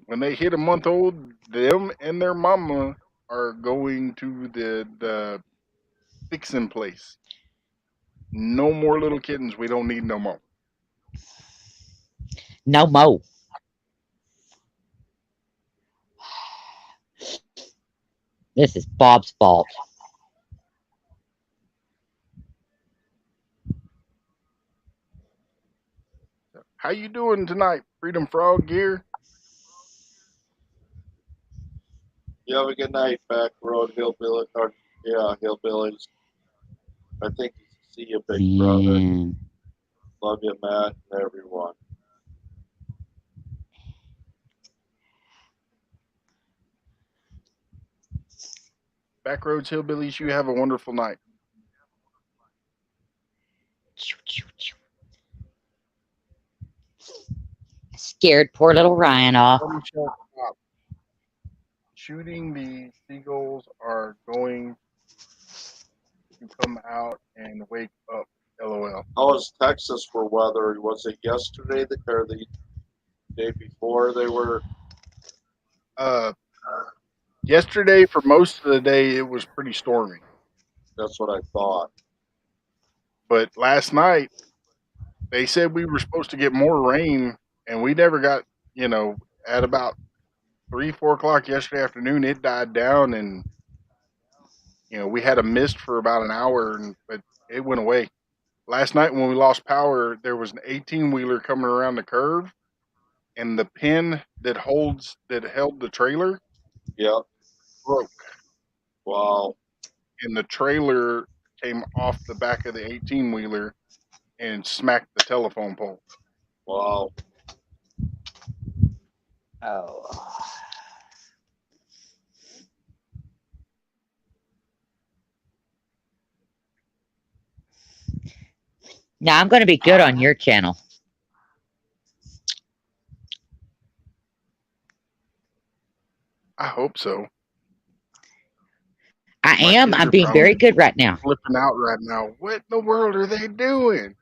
when they hit a month old, them and their mama are going to the fixing place. No more little kittens. We don't need no more. No mo. This is Bob's fault. How you doing tonight, Freedom Frog Gear? You have a good night, Back Road Hillbilly. Or, yeah, Hillbillies. I think see you, big brother. Man. Love you, Matt, and everyone. Backroads Hillbillies, you have a wonderful night. Scared poor little Ryan off. Tell Michelle stop. Shooting the seagulls are going to come out and wake up. LOL. How was Texas for weather? Was it yesterday or the day before they were? Yesterday, for most of the day, it was pretty stormy. That's what I thought. But last night, they said we were supposed to get more rain, and we never got, at about 3, 4 o'clock yesterday afternoon, it died down, and we had a mist for about an hour, but it went away. last night when we lost power, there was an 18-wheeler coming around the curve, and the pin that held the trailer Yep. broke, Wow. and the trailer came off the back of the 18-wheeler and smacked the telephone pole. Wow. Oh. Now I'm going to be good on your channel. I hope so. I My am. kids I'm are being probably very good right now. flipping out right now. What in the world are they doing?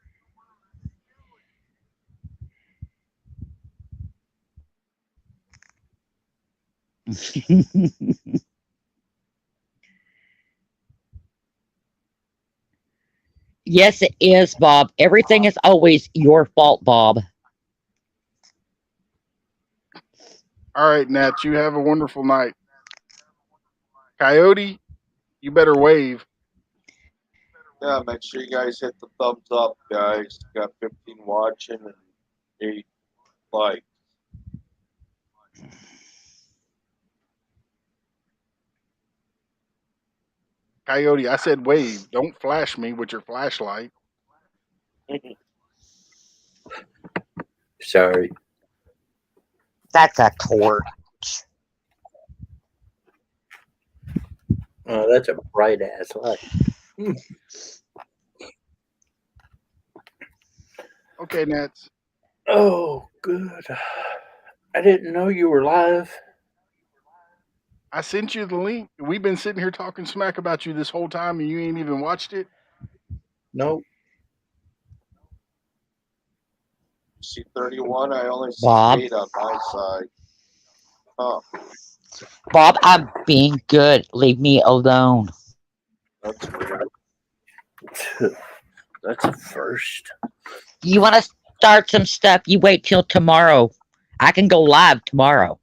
Yes, it is, Bob. Everything is always your fault, Bob. All right, Nat, you have a wonderful night. Coyote, you better wave. Yeah, make sure you guys hit the thumbs up, guys. Got 15 watching and 8 likes. Coyote, I said wave. Don't flash me with your flashlight. Sorry. That's a torch. Oh, that's a bright ass light. Okay, Nats. Oh, good. I didn't know you were live. I sent you the link. We've been sitting here talking smack about you this whole time, and you ain't even watched it. Nope. See 31, I only see Bob. 8 on my side. Huh. Bob, I'm being good. Leave me alone. That's weird. That's a first. You want to start some stuff? You wait till tomorrow. I can go live tomorrow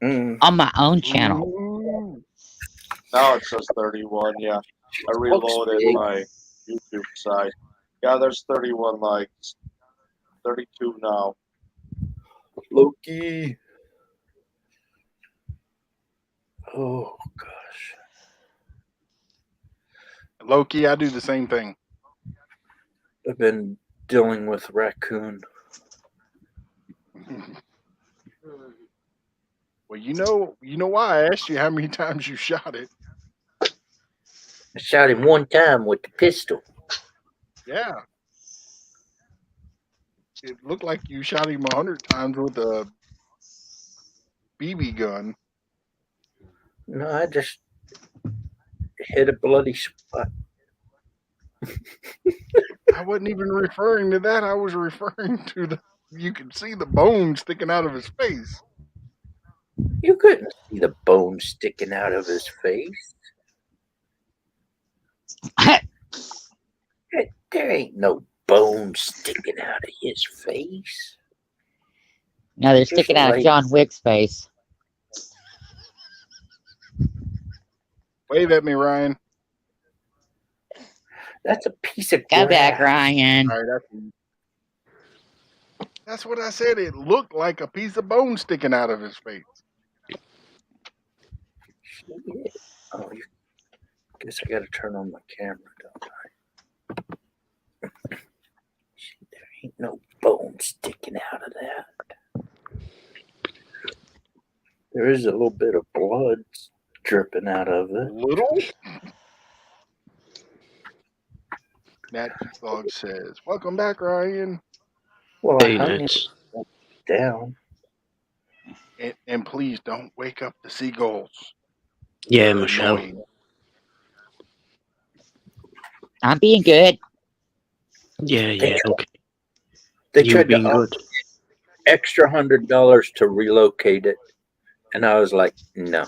Mm. on my own channel. Ooh. Now it says 31, yeah. I reloaded my YouTube side. Yeah, there's 31 likes. 32 now. Loki. Oh, gosh. Loki, I do the same thing. I've been dealing with raccoon. Well, you know why I asked you how many times you shot it. I shot him one time with the pistol. Yeah. It looked like you shot him 100 times with a BB gun. No, I just hit a bloody spot. I wasn't even referring to that. I was referring to you could see the bone sticking out of his face. You couldn't see the bone sticking out of his face. There ain't no bone sticking out of his face. Now they're sticking out of John Wick's face. Wave at me, Ryan. That's a piece of Go glass. back, Ryan. All right, that's what I said. It looked like a piece of bone sticking out of his face. Oh, I guess I got to turn on my camera, don't I? There ain't no bone sticking out of that. There is a little bit of blood dripping out of it. Little? Nat Dog says, "Welcome back, Ryan." Well, Hey, I hung Nats. it down. And please don't wake up the seagulls. Yeah, They're Michelle. annoying. I'm being good. Yeah, okay. They You tried being to good. offer extra $100 to relocate it, and I was like, no.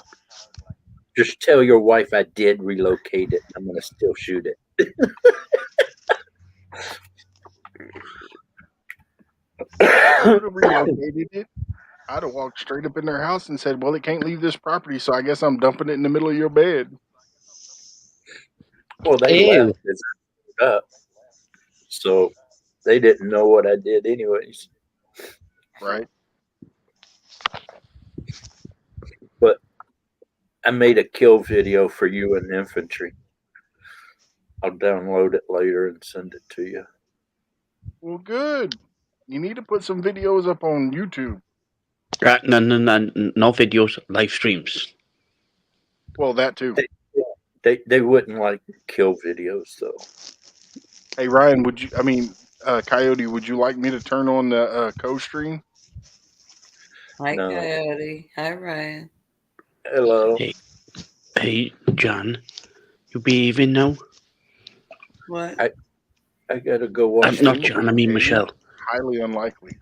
Just tell your wife I did relocate it. I'm gonna still shoot it. I would have relocated it. I'd have walked straight up in their house and said, "Well, it can't leave this property, so I guess I'm dumping it in the middle of your bed." Well, they Ew. left. It's up. so they didn't know what I did anyways. Right. But I made a kill video for you in infantry. I'll download it later and send it to you. Well, good. You need to put some videos up on YouTube. No videos, live streams. Well, that too. They wouldn't like kill videos though. Hey, Ryan, Coyote, would you like me to turn on the co-stream? Hi, No. Coyote. Hi, Ryan. Hello. Hey, John, you behaving now? What? I gotta go watch. Not John, I mean Michelle. Highly unlikely.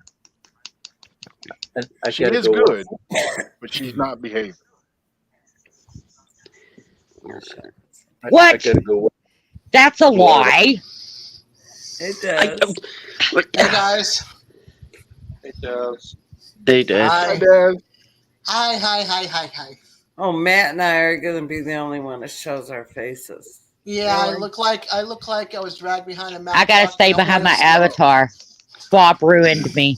I She gotta is go good, but she's not behaving. What? I gotta go. That's a lie. It does. Hey guys. It does. They did. Hi, Hi. Dad. Hi. Oh, Matt and I are going to be the only one that shows our faces. Yeah, I Really? look like I was dragged behind a Mack I gotta truck. stay No one behind my else saw. avatar. Bob ruined me.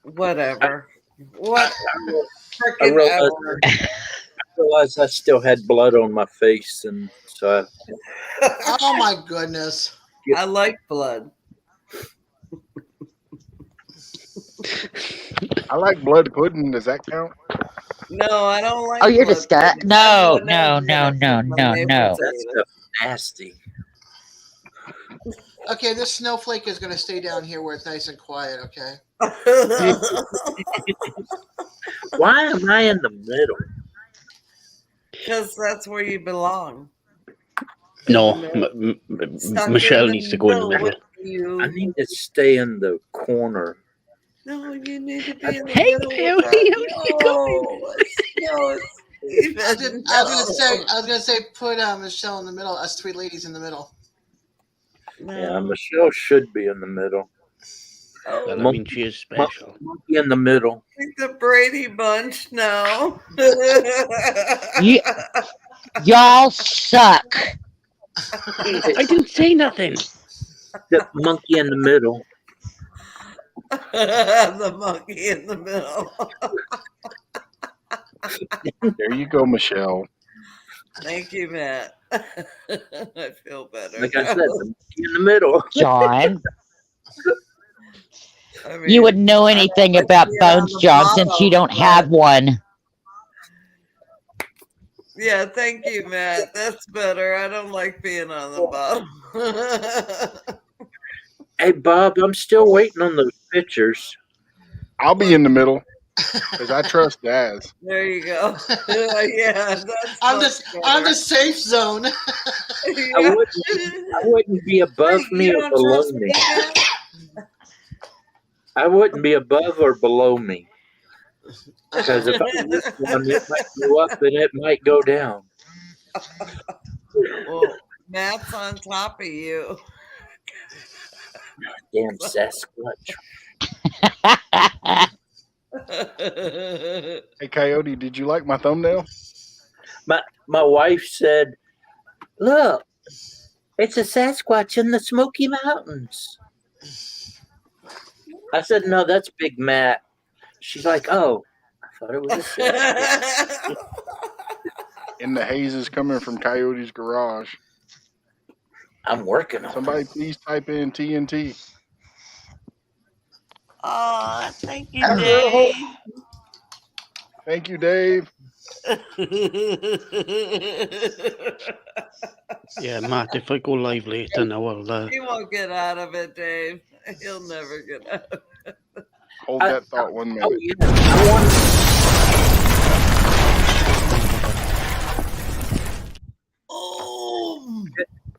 Whatever. What? I Freaking realized, ever. I realized I still had blood on my face, and so Oh my goodness. I like blood. I like blood pudding. Does that count? No, I don't like Oh, you're blood disgusting. pudding. No, Everyone knows that. no. My neighbors that ate it. stuff nasty. Okay, this snowflake is gonna stay down here where it's nice and quiet, okay? Why am I in the middle? Because that's where you belong. No, Stuck Michelle in needs to go in the middle. with you. I need to stay in the corner. No, you need to be in the Hey, middle. Perry, with how's it going? I was gonna say put Michelle in the middle, us three ladies in the middle. Yeah, Michelle should be in the middle. Well, I mean, she is special. Monkey in the middle. The Brady Bunch now. Y'all suck. I didn't say nothing. The monkey in the middle. The monkey in the middle. There you go, Michelle. Thank you, Matt. I feel better. Like I said, the monkey in the middle. John, I mean, you wouldn't know anything about yeah, Bones, the John, since you don't bottom, have one. yeah, thank you, Matt. That's better. I don't like being on the bottom. Hey, Bob, I'm still waiting on those pictures. I'll be in the middle because I trust Daz. There you go. Yeah, that's I'm much just on better. the safe zone. Yeah. I wouldn't be above Wait, me you or don't below trust me. me, Matt? I wouldn't be above or below me. Because if I miss one, it might go up and it might go down. Well, Matt's on top of you. Damn Sasquatch. Hey, Coyote, did you like my thumbnail? My wife said, "Look, it's a Sasquatch in the Smoky Mountains." I said, "No, that's Big Matt." She's like, "Oh, I thought it was a Sasquatch." And the haze is coming from Coyote's garage. I'm working on Somebody it. please type in TNT. Oh, thank you, Dave. Thank you, Dave. Yeah, Matt, if I go live later now, I'll... He won't get out of it, Dave. He'll never get out of it. Hold that thought 1 minute. Oh, yeah. I want. Oh,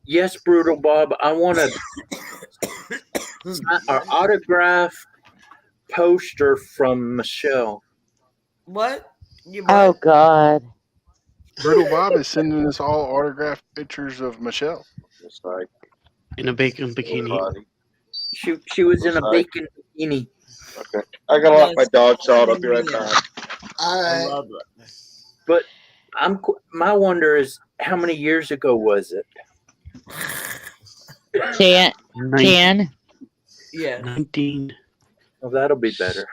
Yes, Brutal Bob. I want our autograph poster from Michelle. what? You Oh, what? God. Brutal Bob is sending us all autographed pictures of Michelle. Just like in a bacon bikini. body. She was in a Sorry. bacon bikini. Okay. I gotta let my dogs out. I'll be right back. All I right. love it. But my wonder is, how many years ago was it? 10. 10. Yeah. 19. Well, that'll be better.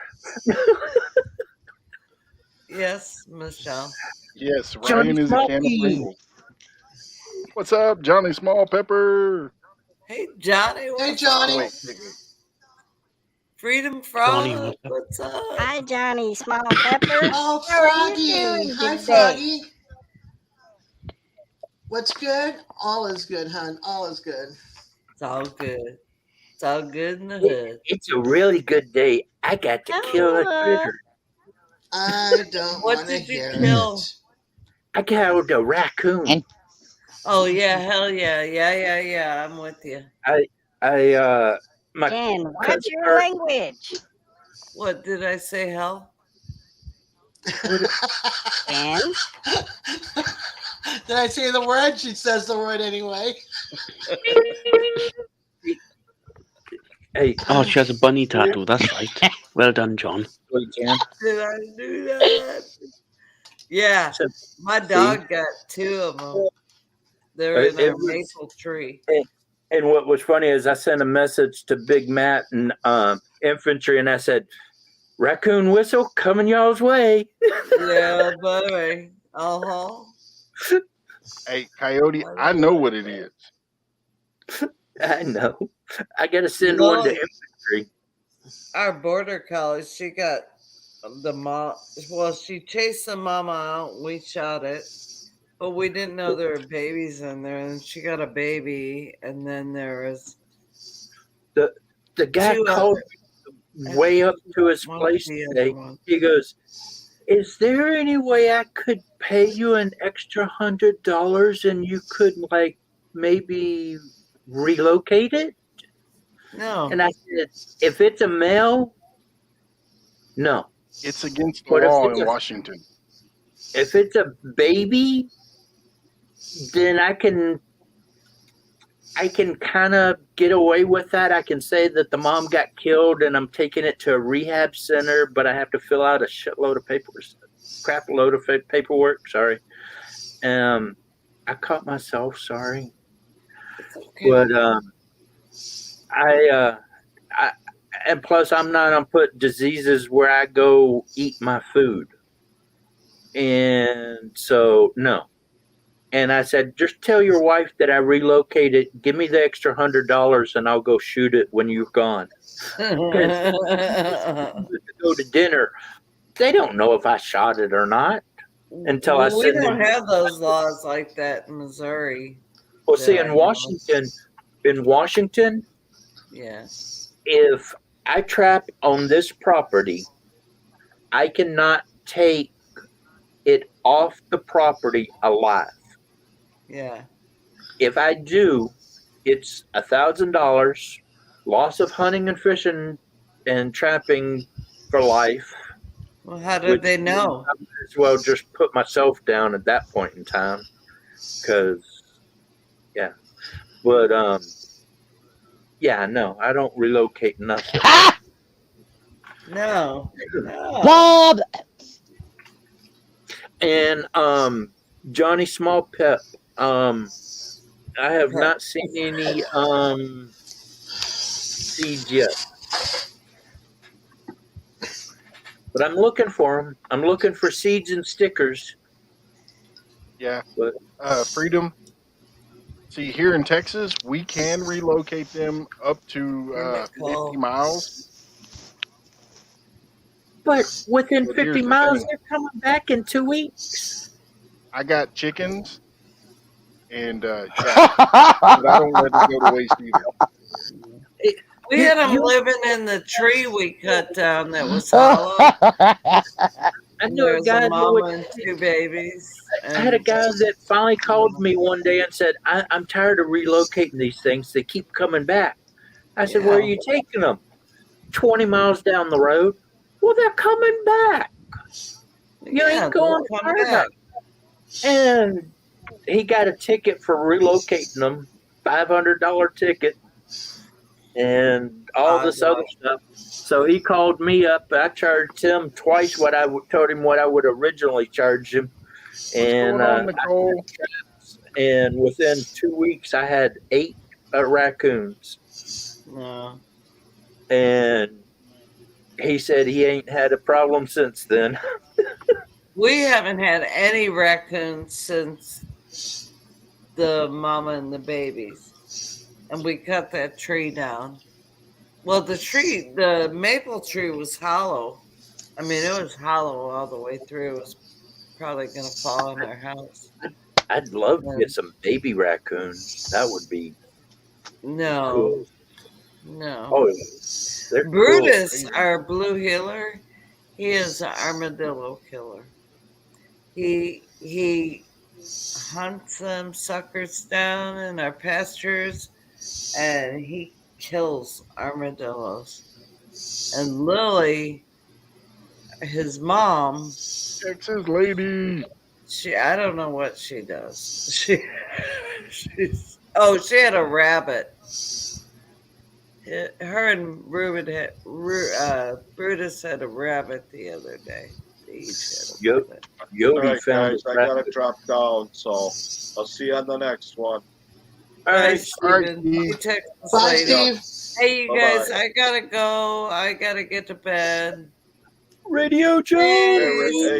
Yes, Michelle. Yes, Johnny Ryan is a can of Smokey. Pringles. What's up, Johnny Small Pepper? Hey, Johnny. What's Hey, Johnny. Wait, wait, wait. Freedom Johnny, Frog. what's up? What's up? Hi, Johnny Small Pepper. Oh, How are you Froggy. doing Hi, today? Froggy. What's good? All is good, hon. All is good. It's all good. It's all good in the hood. It's a really good day. I got to kill a critter. I don't What want to did you hear kill? it. I killed a raccoon. And- Oh yeah, hell yeah, yeah. I'm with you. My Dan, watch cousin your Art- language. What did I say? Hell? Dan, Did I say the word? She says the word anyway. Hey, Oh, she has a bunny tattoo. That's right. Well done, John. Dan. Did I do that? Yeah, So, my dog got 2 of them. They're in It a was- maple tree. And what was funny is I sent a message to Big Matt and infantry, and I said, "Raccoon whistle coming y'all's way." Yeah, buddy. Uh-huh. Hey, Coyote, I know what it is. I know. I got to send one to No. infantry. Our border collie, she got the mom. Well, she chased the mama out. We shot it, but we didn't know there were babies in there. And she got a baby, and then there was The guy 2 called me way up to his One place the other today. one. He goes, "Is there any way I could pay you an extra $100 and you could like maybe relocate it?" No. And I said, "If it's a male, no. It's against the What if law it's in a- Washington. If it's a baby, then I can kind of get away with that. I can say that the mom got killed and I'm taking it to a rehab center, but I have to fill out a shitload of paperwork. Sorry. I caught myself. Sorry. It's okay. But and plus I'm not gonna put diseases where I go eat my food, and so no. And I said, just tell your wife that I relocated. Give me the extra $100 and I'll go shoot it when you're gone. To go to dinner, they don't know if I shot it or not until I we send don't them. have those laws like that in Missouri. Well, see, that I in know. Washington, Yeah. if I trap on this property, I cannot take it off the property alive. Yeah. If I do, it's $1,000, loss of hunting and fishing and trapping for life. Well, how did they know? I might as well just put myself down at that point in time, because yeah. But yeah, no, I don't relocate nothing. Ah! No. Bob! And Johnny Small Pep, I have not seen any seeds yet, but I'm looking for them. I'm looking for seeds and stickers. Yeah. But Freedom. See, here in Texas, we can relocate them up to 50 miles. But within But 50 here's the miles, thing. they're coming back in 2 weeks. I got chickens, and yeah, but I don't let it go to waste either. We had them living in the tree we cut down that was hollow. I knew a There's guy a that mama would, and 2 babies. I had a guy that finally called me one day and said, I'm tired of relocating these things. They keep coming back. I said, where are you taking them? 20 miles down the road. Well, they're coming back. You Yeah, ain't going they'll come further. back. And he got a ticket for relocating them, $500 ticket, and all this other stuff. So he called me up. I charged him twice what I told him what I would originally charge him. What's going on, Nicole? And within 2 weeks, I had 8 raccoons, No. and he said he ain't had a problem since then. We haven't had any raccoons since the mama and the babies. And we cut that tree down. Well, the maple tree was hollow. I mean, it was hollow all the way through. It was probably going to fall on our house. I'd love to Yeah. get some baby raccoons. That would be No, cool. no. Oh, they're Brutus, cool. our blue healer, he is an armadillo killer. He hunts them suckers down in our pastures, and he kills armadillos. And Lily, his mom, Texas lady. I don't know what she does. She had a rabbit. Her and Brutus had a rabbit the other day. They each had a Yep. rabbit. Yodi All right, found guys, a I gotta rabbit. drop down, so I'll see you on the next one. All Bye, right. All right, Steven. Steve. You Texas Bye, lady. Steve. Hey, you Bye-bye. guys, I gotta go. I gotta get to bed. Radio Hey, Jones.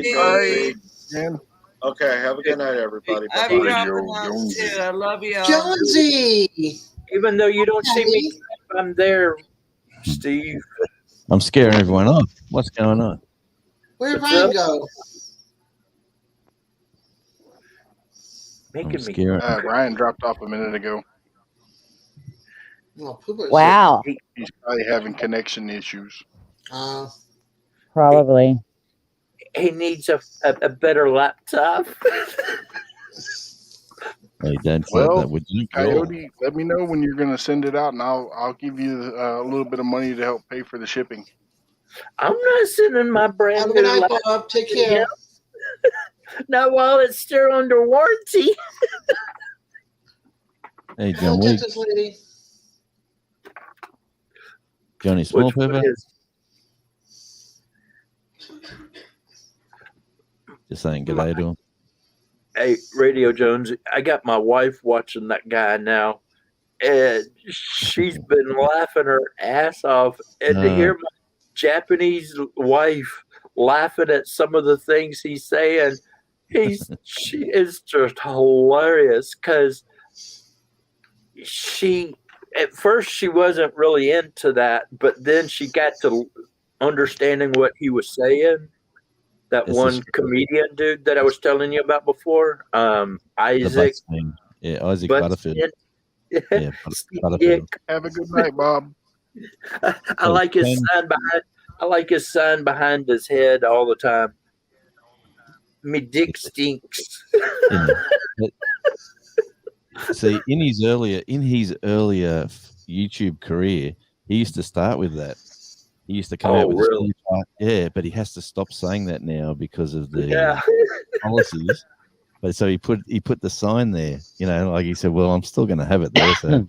hey, All right, Jonesy. man. Okay, have a good night, everybody. I'm Bye-bye. dropping off Jonesy. too. I love y'all. Jonesy. Even though you don't see me, Daddy. I'm there, Steve. I'm scaring everyone off. What's going on? Where'd What's Ryan up? go? Making I'm me. scaring. Ryan dropped off a minute ago. Oh, Pooper's Wow. He's probably having connection issues. Probably. He needs a better laptop. Hey, don't say Well, that, would you? Coyote, let me know when you're going to send it out, and I'll give you a little bit of money to help pay for the shipping. I'm not sending my Have brand a good new night, laptop. Bob. Take care. Not while it's still under warranty. Hey, Hello, John Wick. Texas lady. Johnny Small Which one Pepper. is- Just saying good day to him. Hey, Radio Jones, I got my wife watching that guy now, and she's been laughing her ass off. And to hear my Japanese wife laughing at some of the things he's saying, she is just hilarious because at first she wasn't really into that, but then she got to understanding what he was saying. That It's one comedian dude that I was telling you about before, The Isaac Butts thing. Yeah, Isaac Butterfield. Butterfield. Yeah, Butterfield. Have a good night, Bob. I like his sign behind. I like his sign behind his head all the time. Me dick stinks. See, in his earlier YouTube career, he used to start with that. He used to come out with really? yeah, but he has to stop saying that now because of the Yeah. policies. But so he put the sign there, like he said, well, I'm still going to have it there, so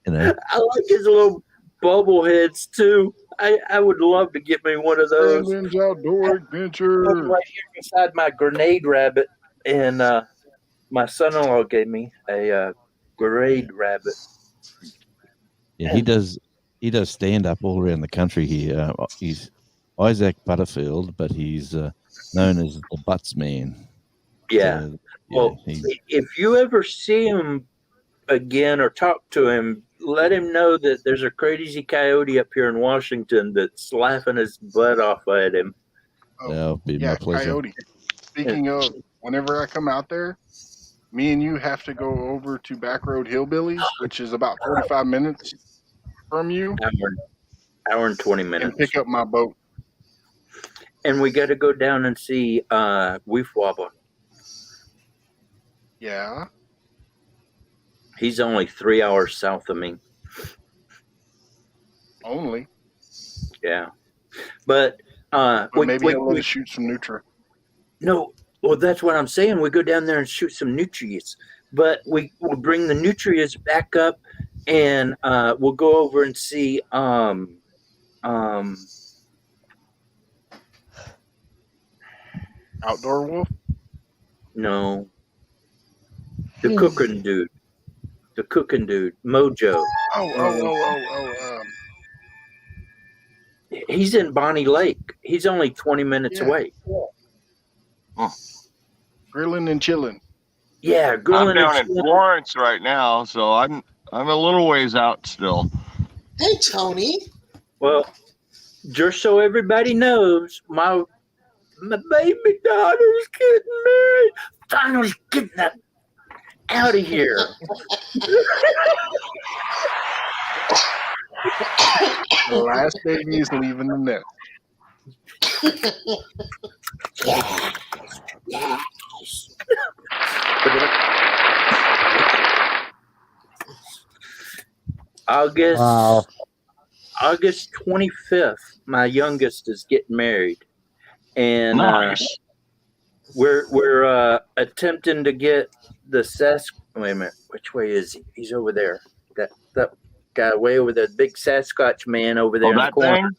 I like his little bubble heads too. I would love to get me one of those. Brandon's Outdoor Adventure. Right here beside my grenade rabbit, and my son-in-law gave me a grenade rabbit. Yeah, he does stand up all around the country here. He's Isaac Butterfield, but he's known as the Butts Man. Yeah. So, Well, if you ever see him again or talk to him, let him know that there's a crazy coyote up here in Washington that's laughing his butt off at him. that'll be my pleasure. Coyote. Speaking of, whenever I come out there, me and you have to go over to Backroad Hillbillies, which is about 45 minutes from you, Hour and 20 minutes. and pick up my boat. And we got to go down and see Weef Wobble. Yeah. He's only 3 hours south of me. Only. Yeah. But maybe he'll let us shoot some Nutra. No, well, that's what I'm saying. We go down there and shoot some nutrients, but we'll bring the nutrients back up, and we'll go over and see Outdoor Wolf? no, the cooking dude. the cooking dude, Mojo. Oh. He's in Bonnie Lake. He's only 20 minutes Yeah. away. Grilling and chilling. Yeah, I'm grilling down and in Florence right now, so I'm a little ways out still. Hey, Tony. Well, just so everybody knows, my baby daughter's getting married. Finally getting that out of here. The last baby is leaving the nest. Yes. August 25th, my youngest is getting married, and Nice. we're attempting to get the Wait a minute, which way is he? He's over there. That guy way over there, big Sasquatch man over there in the that corner. thing?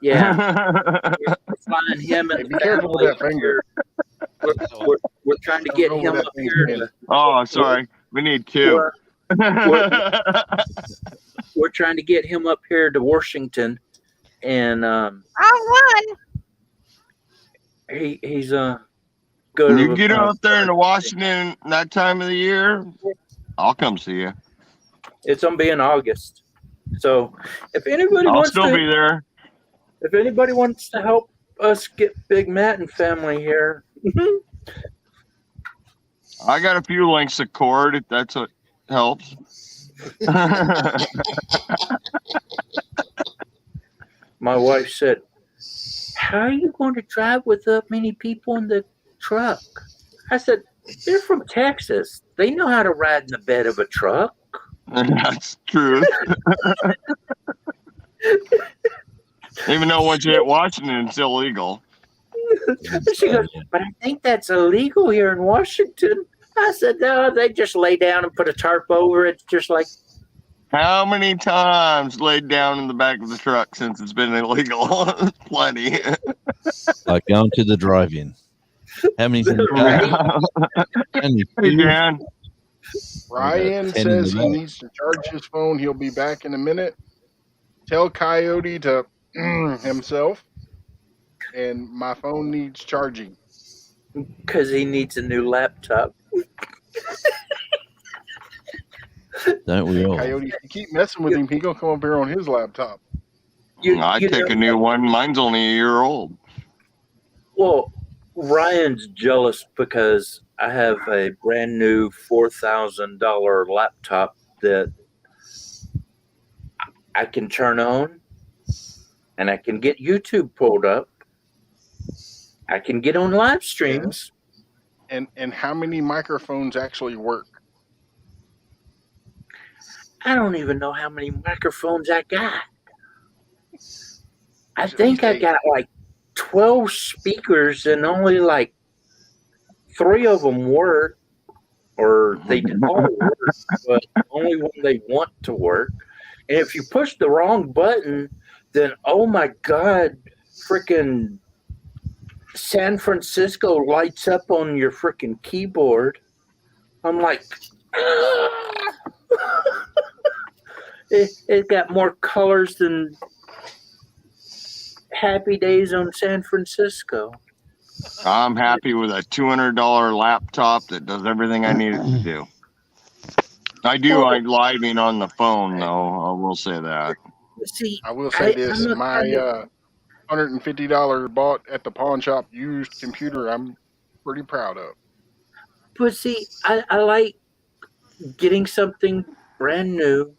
Yeah, we're flying him and Hey, be careful with that finger. We're trying to Don't get go him with that up finger, here. man. Oh, sorry. We need two. We're trying to get him up here to Washington, and Wrong one. he's When go you to get out there into Washington that time of the year, I'll come see you. It's gonna be in August. So if anybody I'll wants still to, be there. if anybody wants to help us get Big Matt and family here, I got a few links of cord if that's what helps. my wife said, "How are you going to drive with that many people in the truck?" I said, "They're from Texas. They know how to ride in the bed of a truck." That's true. Even though once you hit Washington, it's illegal. She goes, "But I think that's illegal here in Washington." I said, "No, they just lay down and put a tarp over it, just like." How many times laid down in the back of the truck since it's been illegal? Plenty. Like going to the drive-in. How many's in the car? Hey, Dan. Ryan 10 in the says he back. needs to charge his phone. He'll be back in a minute. Tell Coyote to himself. And my phone needs charging. Because he needs a new laptop. Don't we all? Coyote, if you keep messing with him, he gonna come up here on his laptop. I take a new one. Mine's only a year old. Well, Ryan's jealous because I have a brand new $4,000 laptop that I can turn on, and I can get YouTube pulled up. I can get on live streams. And how many microphones actually work? I don't even know how many microphones I got. I At think least I 8. got like 12 speakers, and only like 3 of them work, or they all work, but only when they want to work. And if you push the wrong button, then oh my God, freaking San Francisco lights up on your freaking keyboard. I'm like, it got more colors than Happy Days on San Francisco. I'm happy with a $200 laptop that does everything I need it to do. I do like living on the phone, though. I will say that. See, I will say this: I'm not my trying to- $150 bought at the pawn shop used computer, I'm pretty proud of. But see, I like getting something brand new,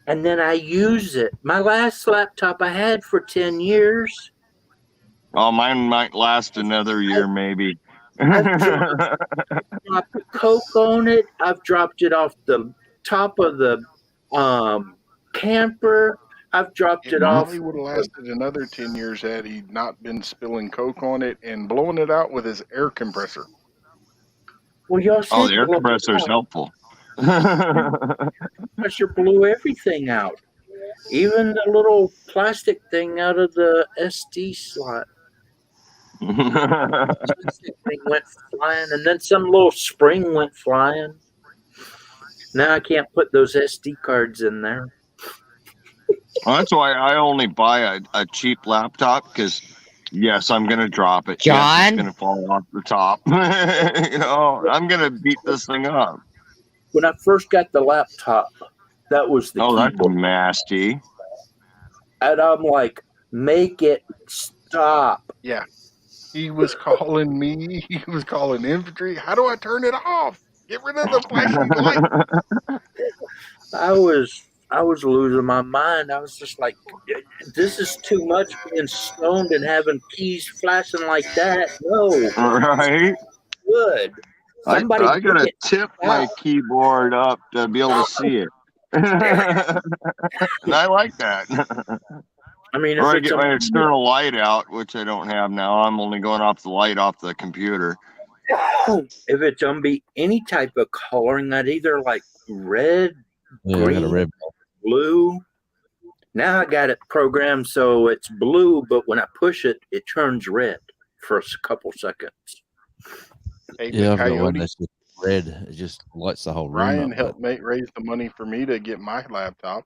and then I use it. My last laptop I had for 10 years. Oh, mine might last another year, maybe. I've dropped the Coke on it. I've dropped it off the top of the camper. I've dropped It it off. probably would have lasted another 10 years had he not been spilling Coke on it and blowing it out with his air compressor. Well, y'all said Oh, the air blow it compressor is out. helpful. Compressor blew everything out, even the little plastic thing out of the SD slot. Plastic thing went flying, and then some little spring went flying. Now I can't put those SD cards in there. Well, that's why I only buy a cheap laptop because, yes, I'm going to drop it. Yes, it's John? going to fall off the top. I'm going to beat this thing up. When I first got the laptop, that was the That's keyboard. nasty. And I'm like, make it stop. Yeah. He was calling me. He was calling infantry. How do I turn it off? Get rid of the flashing light. I was losing my mind. I was just like, this is too much being stoned and having keys flashing like that. No, Right? good. Somebody I got to get tip my out. keyboard up to be able to see it. And I like that. I mean, Or I if it's get my external light out, which I don't have now. I'm only going off the light off the computer. if it's gonna be any type of coloring, I'd either like red, Yeah, I got a green, red. blue. Now I got it programmed so it's blue, but when I push it, it turns red for a couple seconds. Hey, Yeah, the I've got one Coyote. that's just red. It just lights the whole room Ryan up. helped raise the money for me to get my laptop.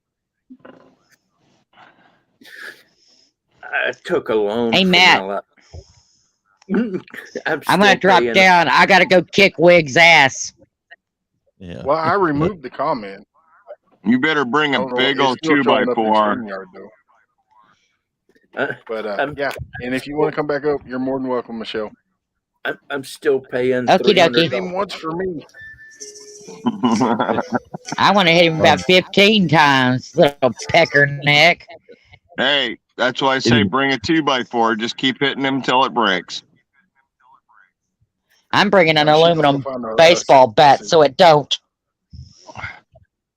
I took a loan. Hey, for Matt. my lap- I'm still gonna drop paying it. down. I gotta go kick Wig's ass. Yeah. Well, I removed the comment. You better bring I a don't know, big it's old still showing up in 2x4. StreamYard, though. Uh, But I'm- yeah, and if you want to come back up, you're more than welcome, Michelle. I'm still paying Okie dokie. Hit him $300. once for me. I want to hit him about 15 times, little pecker neck. Hey, that's why I say bring a 2x4. Just keep hitting him until it breaks. I'm bringing an Now, she's aluminum gonna find a- baseball bat so it don't.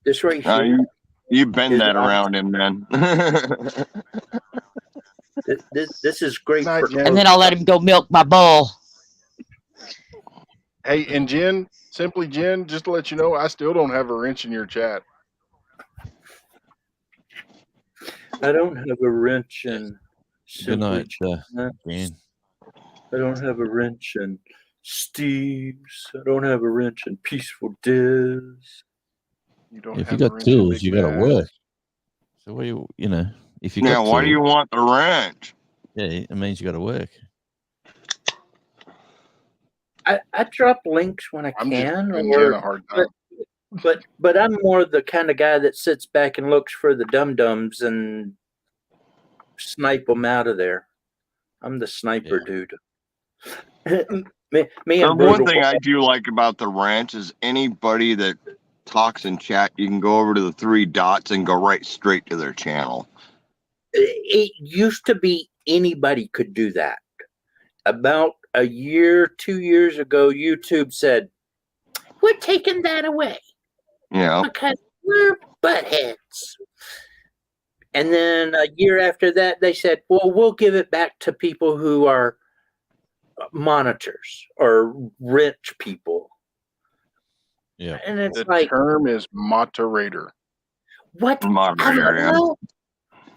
This right here. You bend Is that it on? around him, man. This is great Night, for. Jen. And then I'll let him go milk my bull. Hey, and Jen, simply Jen, just to let you know, I still don't have a wrench in your chat. I don't have a wrench in. Good night, Simply Jan. I don't have a wrench in Steve's. I don't have a wrench in Peaceful Diz. You don't If have you a got wrench in tools, Big you got to Mac. work. So what you know, if you Yeah, got why do you tools, want the wrench? yeah, it means you got to work. I drop links when I I'm just can, giving Jen a or hard time. but I'm more the kind of guy that sits back and looks for the dum-dums and snipe them out of there. I'm the sniper dude. me The and one Brutal. thing I do like about the wrench is anybody that talks in chat, you can go over to the 3 dots and go right straight to their channel. It used to be anybody could do that. About a year, 2 years ago, YouTube said, we're taking that away Yeah. because we're buttheads. And then a year after that, they said, well, we'll give it back to people who are monitors or rich people. Yeah. And it's The like, term is moderator. what? Moderator, yeah.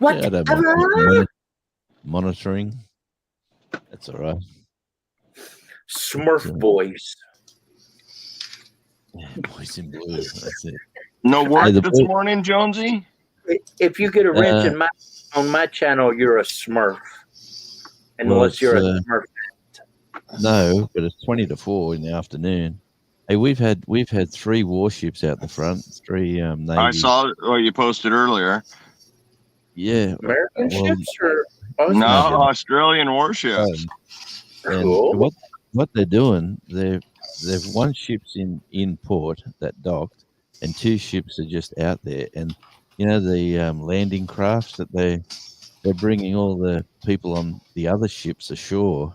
Yeah, I don't mind monitoring. That's all right. Smurf boys. Yeah, boys in blue. That's it. No work Hey, the this boy- morning, Jonesy? If you get a wrench on my channel, you're a Smurf. Unless you're a Smurf. No, but it's 20 to 4 in the afternoon. Hey, we've had 3 warships out the front. 3 Navy. I saw what you posted earlier. Yeah. American well, ships or No, Aussie ships? Australian warships. And Cool. what they're doing, they've 1 ship's in port that docked, and 2 ships are just out there. And you know the landing crafts that they're bringing all the people on the other ships ashore.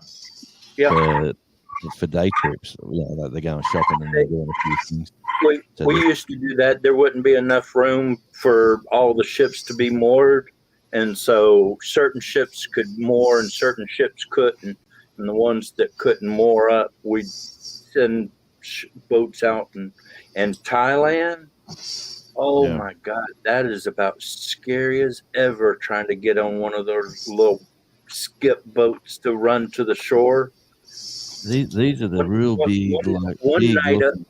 Yeah. For day trips. You know, like they're going shopping and they're doing a few things. We used to do that. There wouldn't be enough room for all the ships to be moored. And so certain ships could moor and certain ships couldn't. And the ones that couldn't moor up, we'd send boats out. And Thailand, oh Yeah. my God, that is about scary as ever trying to get on one of those little skip boats to run to the shore. These are the real big, like One big night, looking-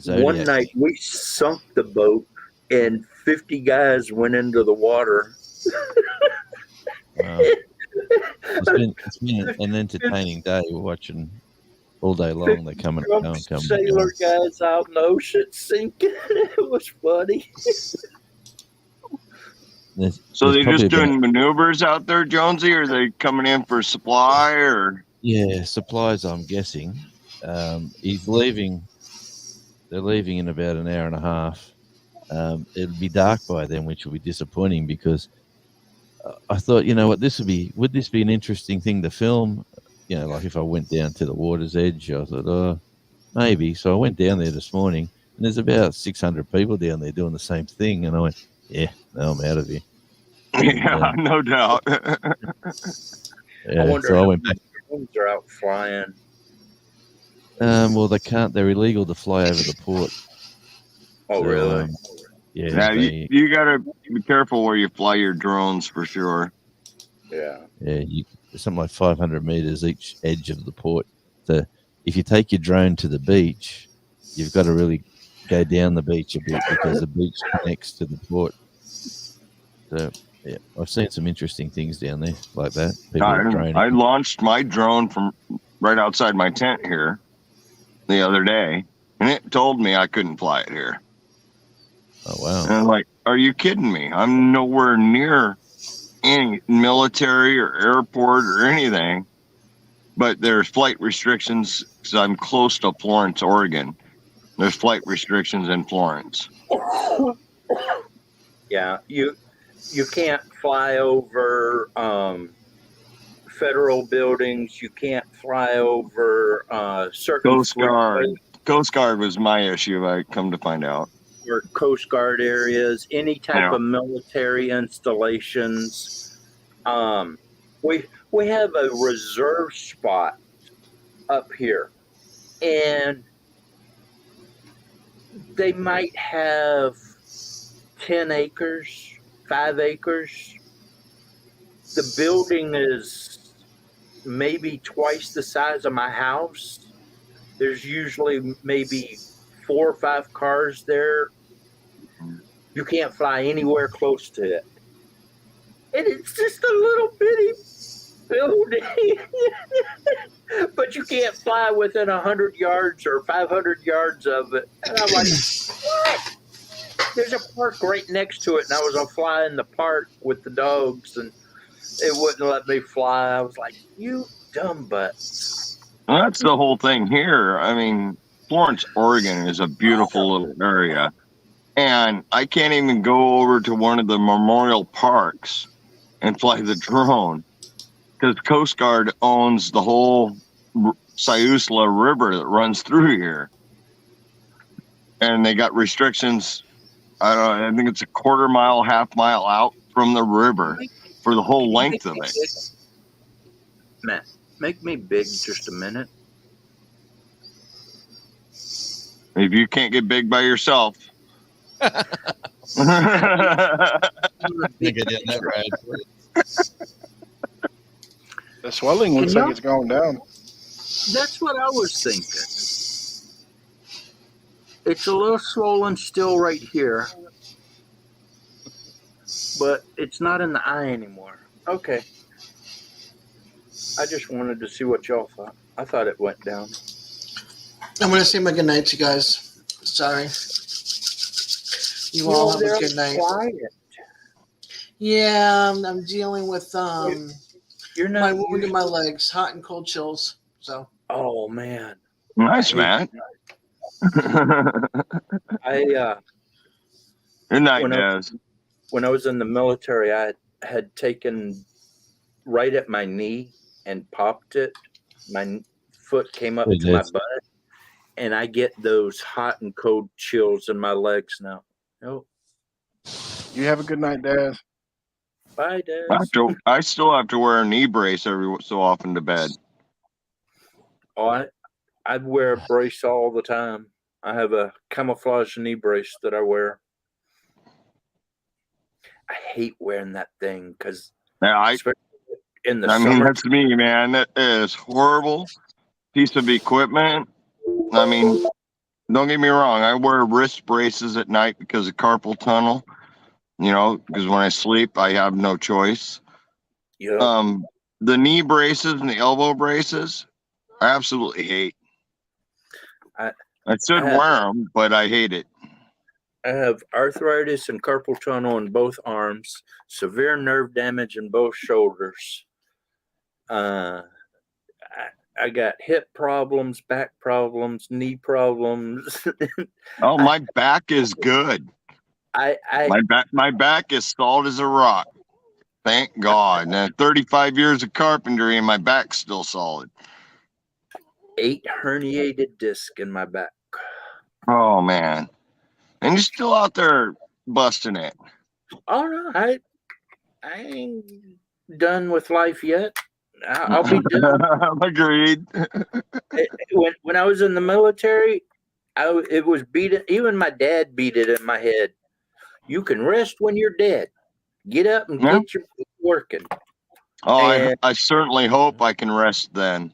One Zodiac. night we sunk the boat and 50 guys went into the water. Wow. It's been an entertaining day. We're watching all day long. They're coming and Drunk going, coming and sailor going. guys out in the ocean sinking. It was funny. So they're There's just probably doing maneuvers out there, Jonesy, or are they coming in for supply or? Yeah, supplies, I'm guessing. He's leaving. They're leaving in about an hour and a half. It'll be dark by then, which will be disappointing because I thought, you know what, would this be an interesting thing to film? You know, like if I went down to the water's edge, I thought, oh, maybe. So I went down there this morning, and there's about 600 people down there doing the same thing. And I went, yeah, no, I'm out of here. Yeah, no doubt. Yeah, I wonder so I how went back. many drones are out flying. Well, they can't. They're illegal to fly over the port. Oh, So, really? Yeah. Yeah, you gotta be careful where you fly your drones for sure. Yeah. Yeah, something like 500 meters each edge of the port. So if you take your drone to the beach, you've got to really go down the beach a bit because the beach connects to the port. So yeah, I've seen some interesting things down there like that. People are droning. I launched my drone from right outside my tent here the other day, and it told me I couldn't fly it here. Oh wow! And I'm like, are you kidding me? I'm nowhere near any military or airport or anything, but there's flight restrictions because I'm close to Florence, Oregon. There's flight restrictions in Florence. Yeah, you can't fly over federal buildings. You can't fly over certain Coast Guard was my issue. I come to find out. or Coast Guard areas, any type of military installations. We have a reserve spot up here, and they might have 10 acres, 5 acres. The building is maybe twice the size of my house. There's usually maybe 4 or 5 cars there. You can't fly anywhere close to it. And it's just a little bitty building. But you can't fly within 100 yards or 500 yards of it. And I'm like, what? There's a park right next to it, and I was going to fly in the park with the dogs, and it wouldn't let me fly. I was like, you dumb butts. Well, that's the whole thing here. I mean, Florence, Oregon is a beautiful little area. And I can't even go over to one of the memorial parks and fly the drone because Coast Guard owns the whole Siuslaw River that runs through here. And they got restrictions. I think it's a quarter mile, half mile out from the river for the whole length of it. Matt, make me big just a minute. If you can't get big by yourself. The swelling looks like it's going down. That's what I was thinking. It's a little swollen still right here, but it's not in the eye anymore. Okay. I just wanted to see what y'all thought. I thought it went down. I'm going to say my good night, you guys. Sorry. You all have a good night. Quiet. Yeah, I'm dealing with You're not my wound in my legs, hot and cold chills. So. Oh man. Nice, Matt. Good night, Des. When I was in the military, I had taken right at my knee and popped it. My foot came up to my butt, and I get those hot and cold chills in my legs now. Oh. You have a good night, Daz. Bye, Daz. I still have to wear a knee brace every so often to bed. Oh, I wear a brace all the time. I have a camouflage knee brace that I wear. I hate wearing that thing because in the summer. That's me, man. That is horrible piece of equipment. I mean, don't get me wrong. I wear wrist braces at night because of carpal tunnel. You know, because when I sleep, I have no choice. Yeah. The knee braces and the elbow braces, I absolutely hate. I should have- wear them, but I hate it. I have arthritis and carpal tunnel in both arms, severe nerve damage in both shoulders. I got hip problems, back problems, knee problems. Oh, my back is good. My back is solid as a rock. Thank God. And 35 years of carpentry and my back's still solid. 8 herniated discs in my back. Oh man. And you're still out there busting it. Oh no, I ain't done with life yet. I'll be done. Agreed. When I was in the military, it was beat. Even my dad beat it in my head. You can rest when you're dead. Get up and get your working. Oh, I certainly hope I can rest then.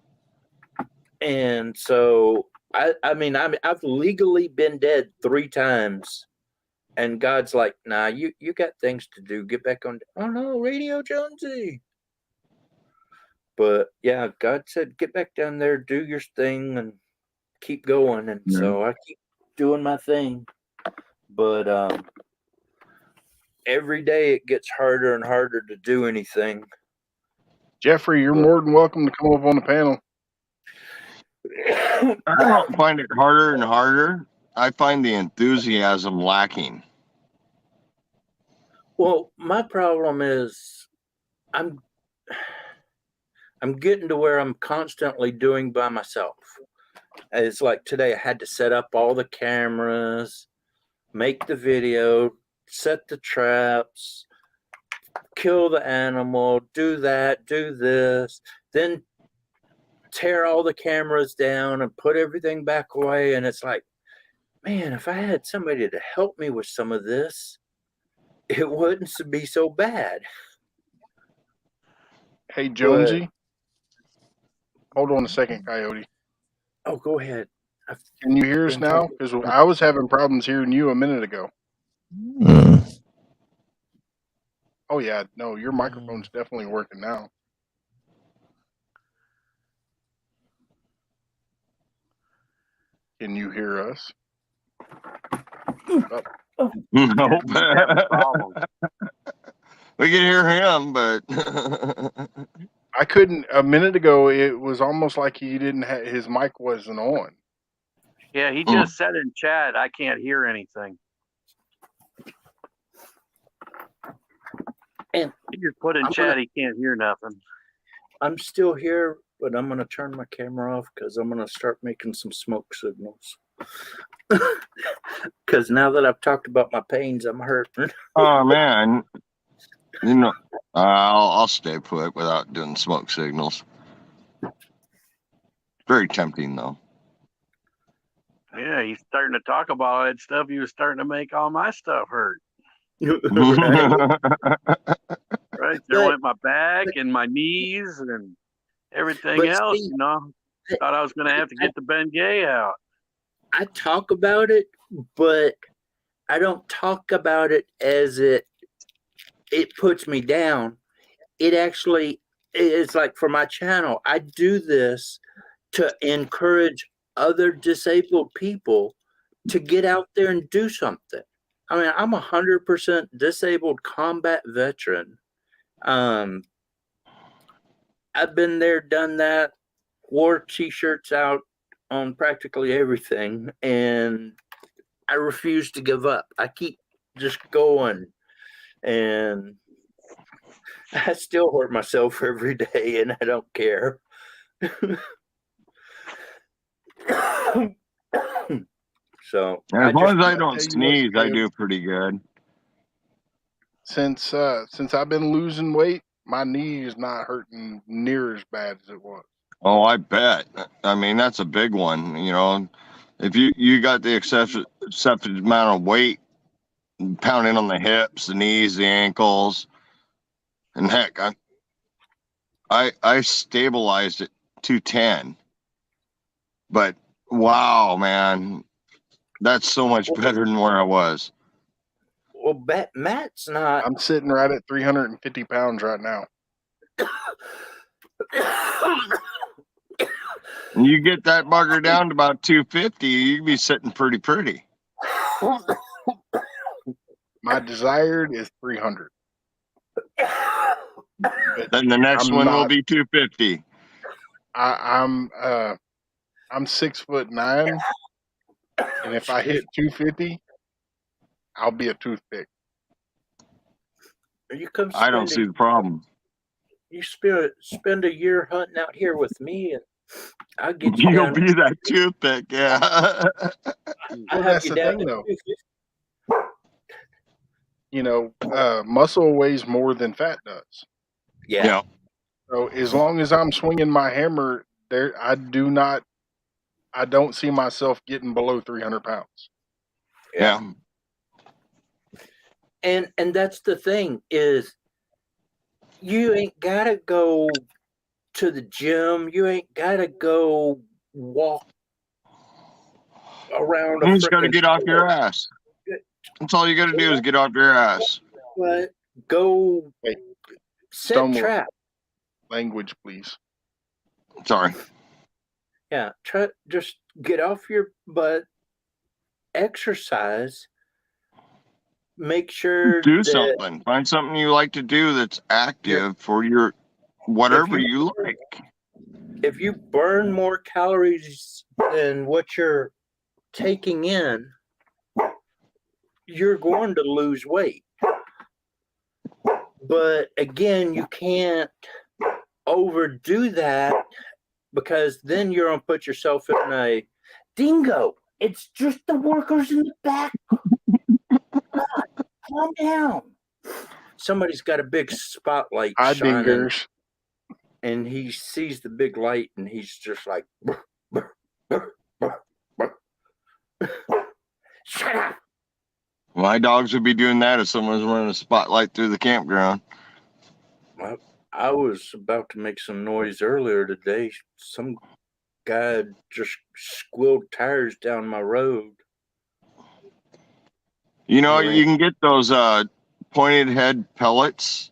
And so I mean, I've legally been dead 3 times, and God's like, nah, you got things to do. Get back on. Oh no, Radio Jonesy. But yeah, God said, get back down there, do your thing, and keep going. And so I keep doing my thing. But every day it gets harder and harder to do anything. Jeffrey, you're more than welcome to come up on the panel. I don't find it harder and harder. I find the enthusiasm lacking. Well, my problem is I'm getting to where I'm constantly doing by myself. It's like today I had to set up all the cameras, make the video, set the traps, kill the animal, do that, do this, then tear all the cameras down and put everything back away. And it's like, man, if I had somebody to help me with some of this, it wouldn't be so bad. Hey, Jonesy. Hold on a second, Coyote. Oh, go ahead. Can you hear us now? Because I was having problems hearing you a minute ago. Oh, yeah. No, your microphone's definitely working now. Can you hear us? Oh. Nope. We can hear him, but I couldn't. A minute ago, it was almost like he didn't. His mic wasn't on. Yeah, he just said in chat, I can't hear anything. And he just put in chat, he can't hear nothing. I'm still here, but I'm going to turn my camera off because I'm going to start making some smoke signals. Because now that I've talked about my pains, I'm hurting. Oh man, you know, I'll stay put without doing smoke signals. Very tempting though. Yeah, he's starting to talk about all that stuff. He was starting to make all my stuff hurt. Right there went my back and my knees and everything else. See, you know, thought I was going to have to get the Bengay out. I talk about it, but I don't talk about it as it puts me down. It actually is like for my channel. I do this to encourage other disabled people to get out there and do something. I mean, I'm 100% disabled combat veteran. I've been there, done that, wore t-shirts out on practically everything, and I refuse to give up. I keep just going, and I still hurt myself every day, and I don't care. So as long as I don't sneeze, I do pretty good. Since I've been losing weight, my knee is not hurting near as bad as it was. Oh, I bet. I mean, that's a big one. You know, if you got the excessive amount of weight pounding on the hips, the knees, the ankles, and heck, I stabilized at 210. But wow, man, That's so much better than where I was. Well, Matt's not. I'm sitting right at 350 pounds right now. And you get that bugger down to about 250, you'd be sitting pretty. My desired is 300. Then the next I'm one will not- be 250. I'm 6'9", and if I hit 250, I'll be a toothpick. You come. I don't see the problem. You spend a year hunting out here with me, and I'll get you You'll down. be that toothpick, yeah. I'll have That's you the down thing, to though. 250. Muscle weighs more than fat does. Yeah. So as long as I'm swinging my hammer, I don't see myself getting below 300 pounds. Yeah. And that's the thing is, you ain't gotta go to the gym. You ain't gotta go walk around. You just got to get off your ass. That's all you got to do is get off your ass. But go set Stonewall. trap. Language, please. Sorry. Yeah, just get off your butt, exercise, make sure Do that something. Find something you like to do that's active for your whatever you like. if you burn more calories than what you're taking in, you're going to lose weight. But again, you can't overdo that, because then you're going to put yourself in a dingo. It's just the workers in the back. Calm down. Somebody's got a big spotlight shining, Dingers. and he sees the big light, and he's just like, shut up. My dogs would be doing that if someone was running a spotlight through the campground. I was about to make some noise earlier today. Some guy just squilled tires down my road. You know, you can get those pointed head pellets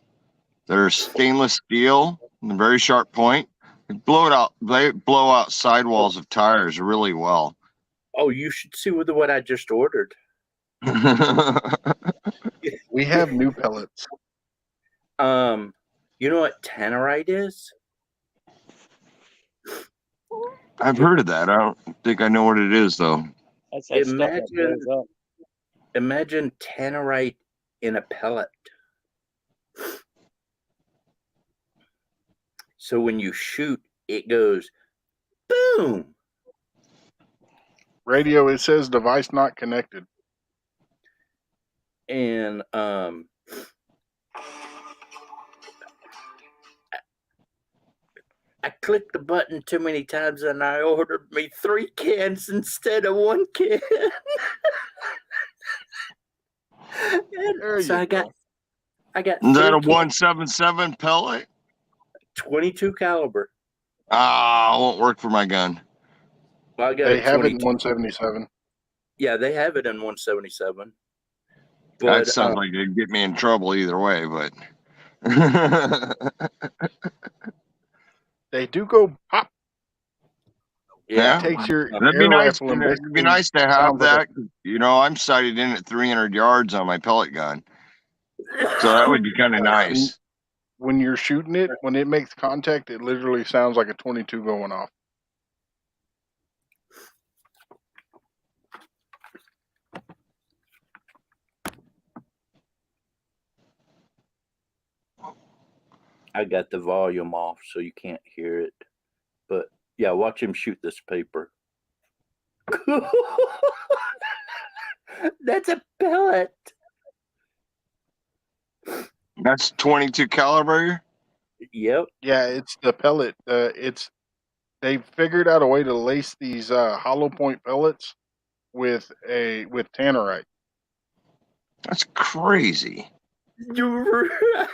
that are stainless steel and a very sharp point. They blow out sidewalls of tires really well. Oh, you should see what I just ordered. We have new pellets. You know what tannerite is? I've heard of that. I don't think I know what it is, though. That's that stuff that blows up. Imagine tannerite in a pellet. So when you shoot, it goes boom. Radio, it says device not connected. And I clicked the button too many times, and I ordered me 3 cans instead of 1 can. So I got Is that a 3 cans, 177 pellet? 22 caliber. Ah, won't work for my gun. Well, I got They a have it in 22. 177. Yeah, they have it in 177. That sounds like it'd get me in trouble either way, but They do go pop. yeah, It takes your that'd be air nice. rifle and It'd be basically nice to have sounds like that. You know, I'm sighted in at 300 yards on my pellet gun, so that would be kind of nice. when you're shooting it, when it makes contact, it literally sounds like a 22 going off. I got the volume off so you can't hear it. But yeah, watch him shoot this paper. That's a pellet. That's 22 caliber. Yep. Yeah, it's the pellet. They figured out a way to lace these hollow point pellets with tannerite. That's crazy. You're right.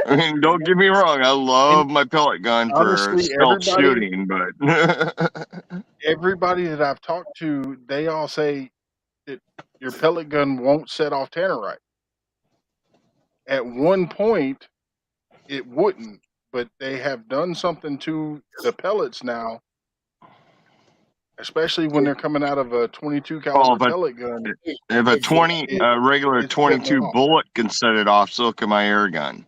I mean, don't get me wrong. I love my pellet gun for Honestly, stealth everybody- shooting, but everybody that I've talked to, they all say that your pellet gun won't set off tannerite. At one point, it wouldn't, but they have done something to the pellets now, especially when they're coming out of a 22 caliber pellet gun. If a regular it's setting 22 off. bullet can set it off, so can my air gun.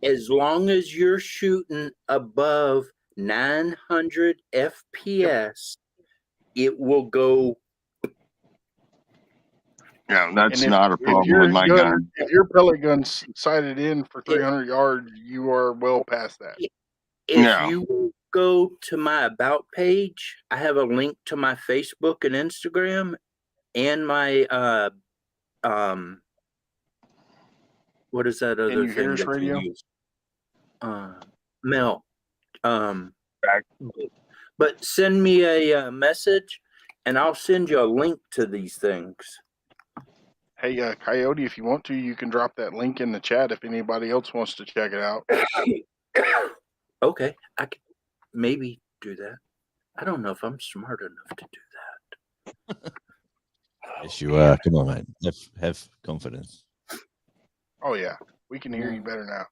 As long as you're shooting above 900 FPS, it will go. Yeah, that's And not a problem with my gun. If your pellet gun's sighted in for 300 yards, you are well past that. If you go to my About page, I have a link to my Facebook and Instagram and my what is that other thing that radio? you use? Mel. But send me a message and I'll send you a link to these things. Hey, Coyote, if you want to, you can drop that link in the chat if anybody else wants to check it out. Okay, I could maybe do that. I don't know if I'm smart enough to do that. Yes, you are. Come on, mate. Have confidence. Oh, yeah. We can hear you better now.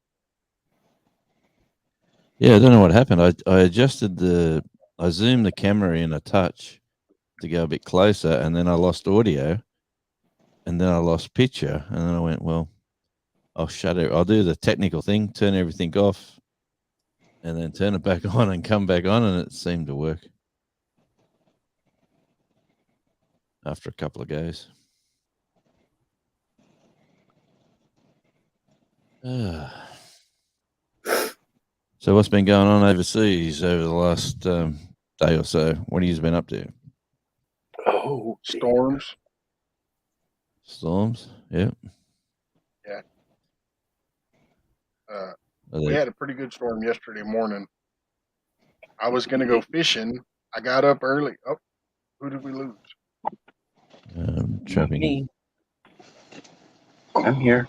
Yeah, I don't know what happened. I adjusted I zoomed the camera in a touch to go a bit closer, and then I lost audio, and then I lost picture, and then I went, well, I'll shut it. I'll do the technical thing, turn everything off, and then turn it back on and come back on, and it seemed to work after a couple of goes. So what's been going on overseas over the last day or so? What have you been up to? Oh, storms. Storms? Yep. Yeah. We had a pretty good storm yesterday morning. I was going to go fishing. I got up early. Oh, who did we lose? Trapping. Me. I'm here.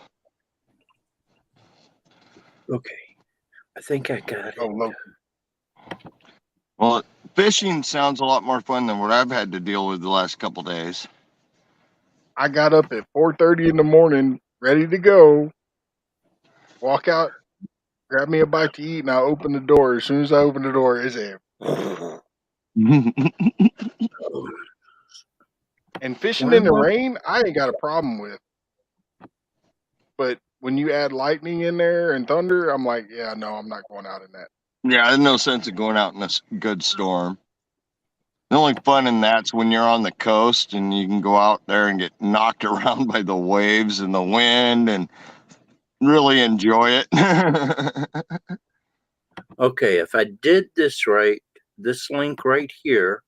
Okay. I think I got it. Oh, Loki. Well, fishing sounds a lot more fun than what I've had to deal with the last couple days. I got up at 4:30 in the morning, ready to go. Walk out, grab me a bite to eat, and I open the door. As soon as I open the door, it's a. And fishing in the rain, I ain't got a problem with. But when you add lightning in there and thunder, I'm like, yeah, no, I'm not going out in that. Yeah, there's no sense of going out in a good storm. The only fun in that's when you're on the coast and you can go out there and get knocked around by the waves and the wind and really enjoy it. Okay, if I did this right, this link right here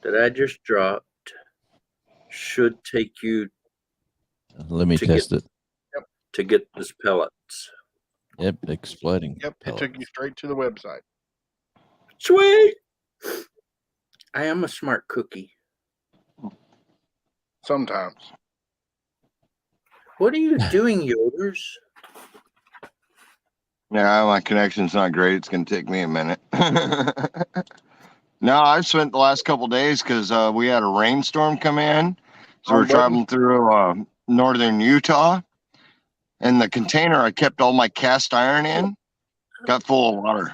that I just dropped should take you. Let me test it. Yep. To get this pellets. Yep, exploding. Yep, pellets. It took you straight to the website. Sweet. I am a smart cookie. Sometimes. What are you doing, Yoders? Yeah, my connection's not great. It's going to take me a minute. No, I've spent the last couple days because we had a rainstorm come in. So we're traveling through northern Utah. And the container I kept all my cast iron in got full of water.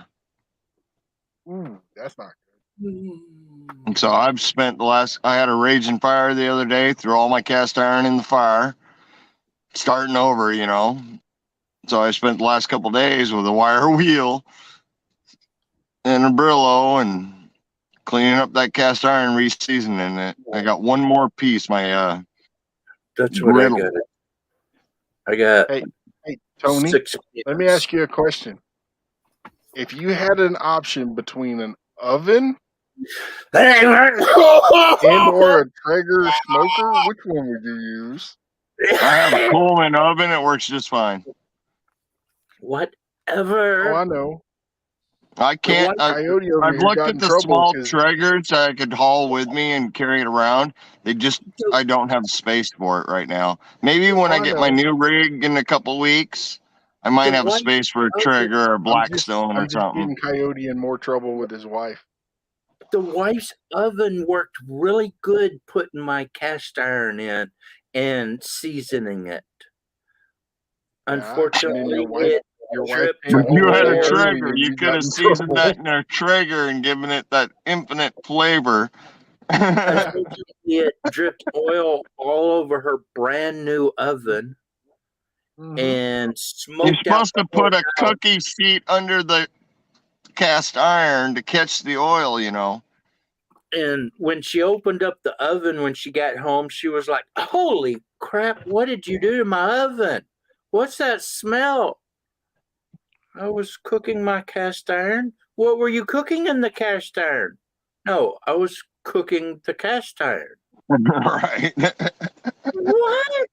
Ooh, that's not good. And so I've spent I had a raging fire the other day, threw all my cast iron in the fire, starting over, you know. So I spent the last couple days with a wire wheel and a Brillo and cleaning up that cast iron, re-seasoning it. I got one more piece, my that's what griddle. I got. Hey, Tony, let me ask you a question. If you had an option between an oven and or a Traeger smoker, which one would you use? I have a Coleman oven. It works just fine. Whatever. Oh, I know. I can't. I've looked at the small Traegers that I could haul with me and carry it around. I don't have space for it right now. Maybe when I get my new rig in a couple weeks, I might The have a White space for a Oven- trigger or I'm Blackstone or just something. getting Coyote in more trouble with his wife. The wife's oven worked really good putting my cast iron in and seasoning it. And Unfortunately, then your wife dripped came If you home had a too early trigger, and you you could got have in seasoned trouble. that in a trigger and given it that infinite flavor. Unfortunately, it dripped oil all over her brand new oven and You're smoked out supposed the to whole put a house. cookie sheet under the cast iron to catch the oil, you know. And when she opened up the oven when she got home, she was like, "Holy crap, what did you do to my oven? What's that smell?" I was cooking my cast iron. What were you cooking in the cast iron? No, I was cooking the cast iron. Right. What?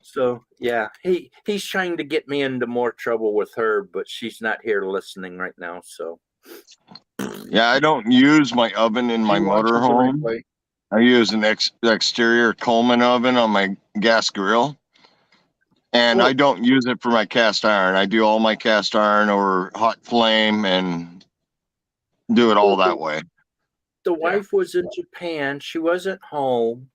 So yeah, he's trying to get me into more trouble with her, but she's not here listening right now. So Yeah, I don't use my oven in my She watches the motorhome. replay. I use an exterior Coleman oven on my gas grill. And I don't use it for my cast iron. I do all my cast iron over hot flame and do it all that way. the wife was in Japan. She wasn't home.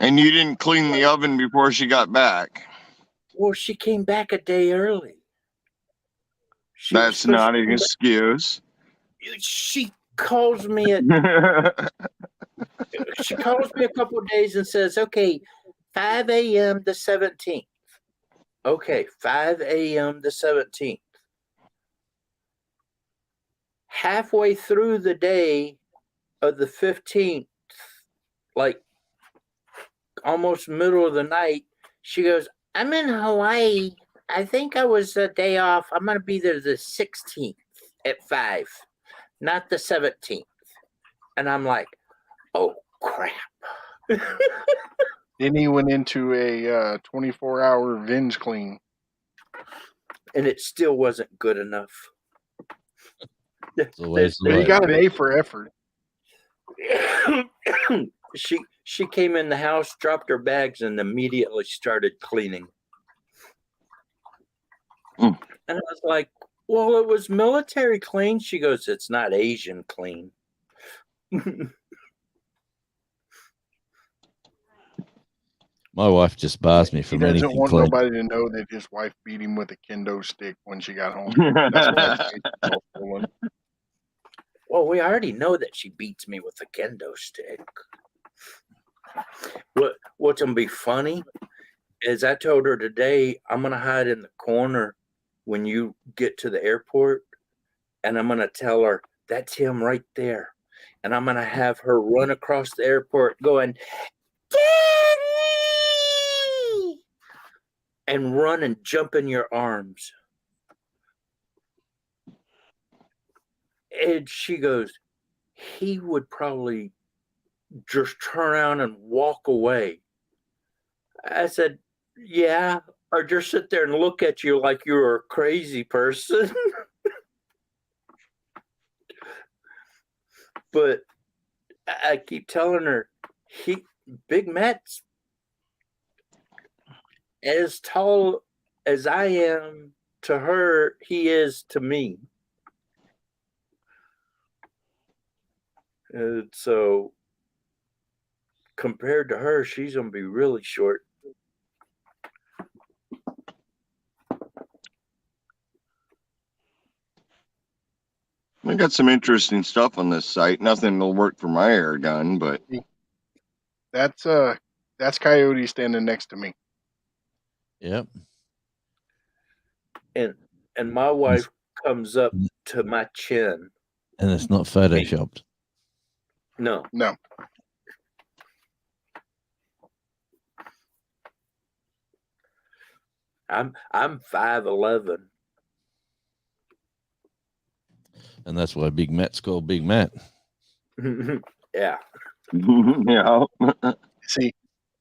And you didn't clean the oven before she got back. Well, she came back a day early. That's not an excuse. She calls me at she calls me a couple of days and says, "Okay, 5 a.m. the 17th." Okay, 5 a.m. the 17th. Halfway through the day of the 15th, like almost middle of the night, she goes, "I'm in Hawaii. I think I was a day off. I'm going to be there the 16th at 5, not the 17th." And I'm like, "Oh, crap." Then he went into a 24-hour Vinge clean. And it still wasn't good enough. He got an A for effort. She came in the house, dropped her bags, and immediately started cleaning. And I was like, "Well, it was military clean." She goes, "It's not Asian clean." My wife just bars me He from doesn't anything want clean. nobody to know that his wife beat him with a kendo stick when she got home. That's why his face is all swollen. Well, we already know that she beats me with a kendo stick. What's gonna be funny is I told her today I'm gonna hide in the corner when you get to the airport, and I'm gonna tell her that's him right there, and I'm gonna have her run across the airport going, "Daddy!" and run and jump in your arms. And she goes, "He would probably just turn around and walk away." I said, "Yeah, or just sit there and look at you like you're a crazy person." But I keep telling her, Big Matt's as tall as I am to her, he is to me. And so compared to her, she's gonna be really short. We got some interesting stuff on this site. Nothing will work for my air gun, but that's Coyote standing next to me. Yep. And my wife comes up to my chin. And it's not photoshopped. No. I'm 5'11". And that's why Big Matt's called Big Matt. Yeah. Yeah. See,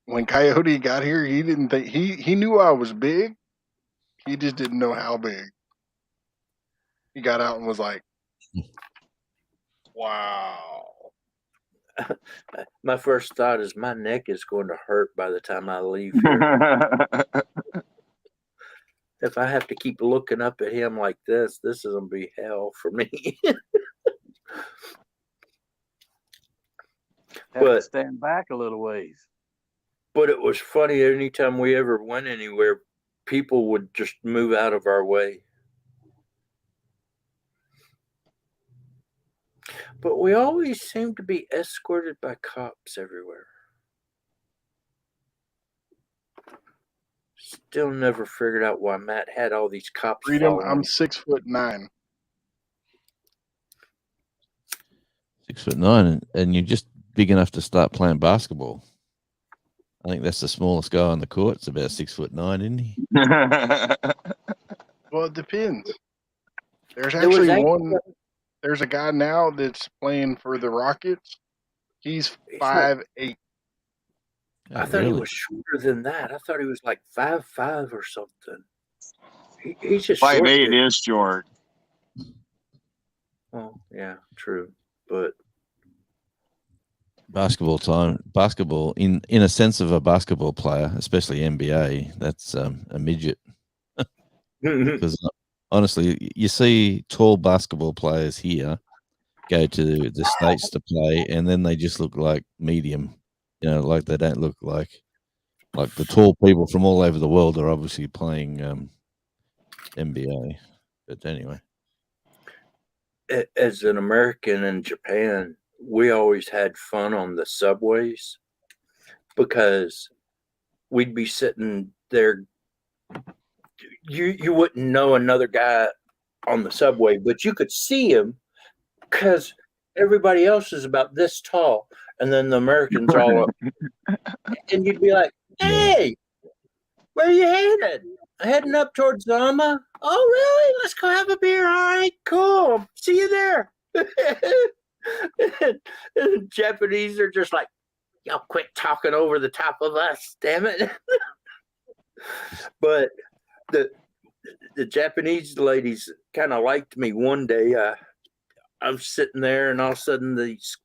when Coyote got here, he didn't think he knew I was big. He just didn't know how big. He got out and was like, "Wow." My first thought is my neck is going to hurt by the time I leave here. If I have to keep looking up at him like this is going to be hell for me. Have to stand back a little ways. But it was funny, anytime we ever went anywhere, people would just move out of our way. But we always seemed to be escorted by cops everywhere. Still never figured out why Matt had all these cops. Freedom, I'm 6'9". 6'9", and you're just big enough to start playing basketball. I think that's the smallest guy on the court. It's about 6'9", isn't he? Well, it depends. There's actually one. There's a guy now that's playing for the Rockets. He's 5'8". I thought he was shorter than that. I thought he was like 5'5" or something. He's just 5'8" is short. Well, yeah, true, but basketball in a sense of a basketball player, especially NBA, that's a midget. Because honestly, you see tall basketball players here go to the States to play, and then they just look like medium. You know, like they don't look like the tall people from all over the world are obviously playing NBA. But anyway, as an American in Japan, we always had fun on the subways because we'd be sitting there. You wouldn't know another guy on the subway, but you could see him because everybody else is about this tall, and then the Americans all up, and you'd be like, "Hey, where are you headed? Heading up towards Zama? Oh, really? Let's go have a beer. All right, cool. See you there." and Japanese are just like, "Y'all quit talking over the top of us, damn it." But the Japanese ladies kind of liked me one day. I'm sitting there, and all of a sudden these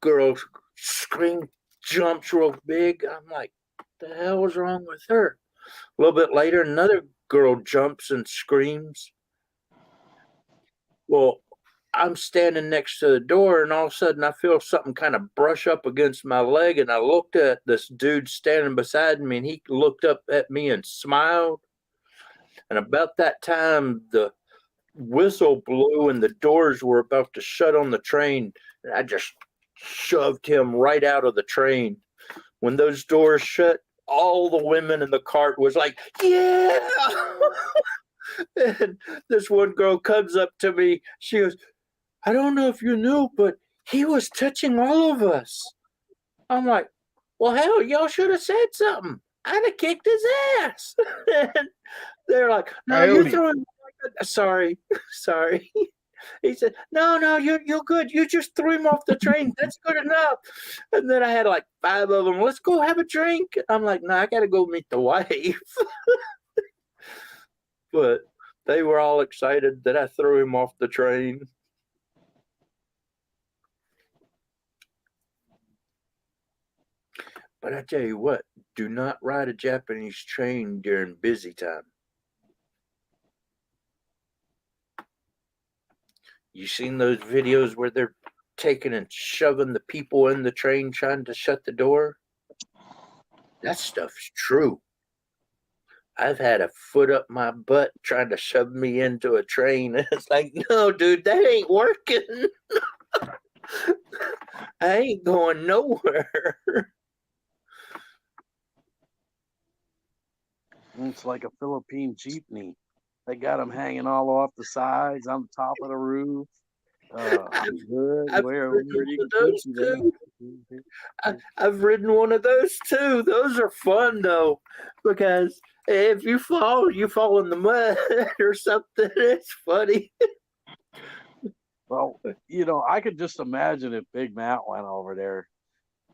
girls scream, jumps real big. I'm like, "What the hell was wrong with her?" A little bit later, another girl jumps and screams. Well, I'm standing next to the door, and all of a sudden I feel something kind of brush up against my leg, and I looked at this dude standing beside me, and he looked up at me and smiled. And about that time, the whistle blew and the doors were about to shut on the train, and I just shoved him right out of the train. When those doors shut, all the women in the cart was like, "Yeah." And this one girl comes up to me. She goes, "I don't know if you knew, but he was touching all of us." I'm like, "Well, hell, y'all should have said something. I'd have kicked his ass." And they're like, "No, you're throwing." Sorry. He said, "No, you're good. You just threw him off the train. That's good enough." And then I had like 5 of them. "Let's go have a drink." I'm like, "No, I got to go meet the wife." But they were all excited that I threw him off the train. But I tell you what, do not ride a Japanese train during busy time. You seen those videos where they're taking and shoving the people in the train trying to shut the door? That stuff's true. I've had a foot up my butt trying to shove me into a train. It's like, no, dude, that ain't working. I ain't going nowhere. It's like a Philippine jeepney. They got them hanging all off the sides on the top of the roof. I'm good. I've ridden one of those too. Those are fun though, because if you fall in the mud or something. It's funny. Well, I could just imagine if Big Matt went over there.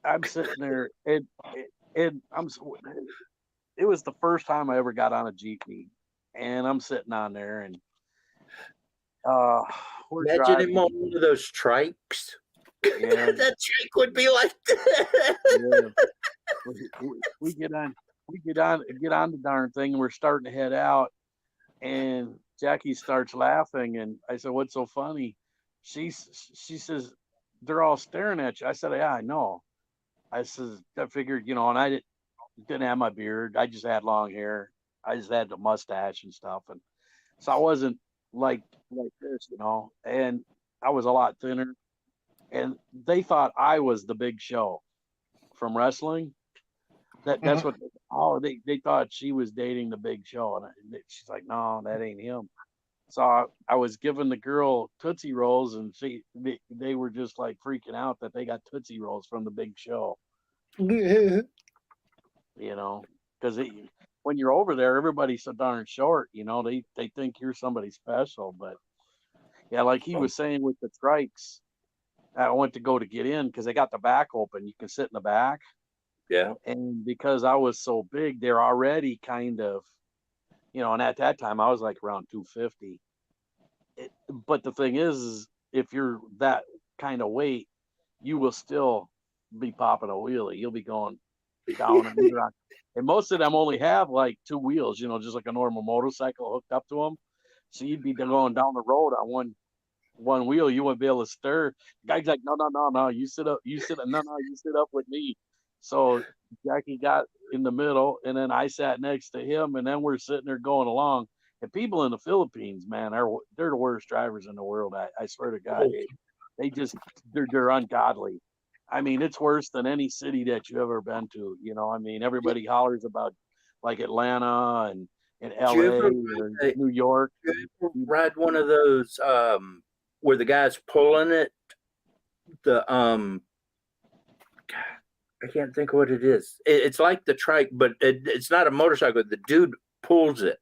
I'm sitting there, and it was the first time I ever got on a jeepney, and I'm sitting on there, and imagine him on one of those trikes. Yeah. That trick would be like that. Yeah. We get on the darn thing, and we're starting to head out, and Jackie starts laughing, and I said, "What's so funny?" She says, "They're all staring at you." I said, "Yeah, I know." I says, "I figured, you know," and I didn't have my beard. I just had long hair. I just had the mustache and stuff, and so I wasn't like this, you know. And I was a lot thinner, and they thought I was the Big Show from wrestling. That's what. Oh, they thought she was dating the Big Show, and she's like, "No, that ain't him." So I was giving the girl Tootsie Rolls, and they were just like freaking out that they got Tootsie Rolls from the Big Show. You know, because when you're over there, everybody's so darn short. You know, they think you're somebody special. But yeah, like he was saying with the trikes, I went to go to get in because they got the back open. You can sit in the back. Yeah. And because I was so big, they're already kind of, you know, and at that time I was like around 250. But the thing is if you're that kind of weight, you will still be popping a wheelie. You'll be going down and around. And most of them only have like two wheels, you know, just like a normal motorcycle hooked up to them. So you'd be going down the road on one wheel. You wouldn't be able to stir. The guy's like, no, you sit up. You sit up with me. So Jackie got in the middle, and then I sat next to him, and then we're sitting there going along. And people in the Philippines, man, they're the worst drivers in the world. I swear to God, they're ungodly. I mean, it's worse than any city that you've ever been to. You know, I mean, everybody hollers about like Atlanta and LA or New York. You ever ride one of those where the guy's pulling it? I can't think of what it is. It's like the trike, but it's not a motorcycle. The dude pulls it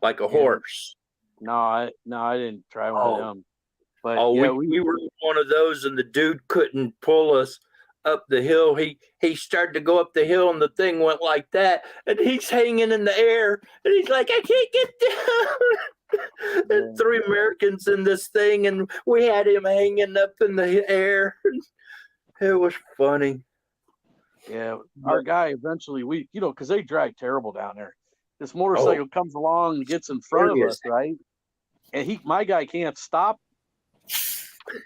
like a horse. No, I didn't try one of them. But we were one of those, and the dude couldn't pull us up the hill. He started to go up the hill, and the thing went like that, and he's hanging in the air, and he's like, "I can't get down." And 3 Americans in this thing, and we had him hanging up in the air. It was funny. Yeah, our guy eventually because they drive terrible down there. This motorcycle comes along and gets in front of us, right? And my guy can't stop.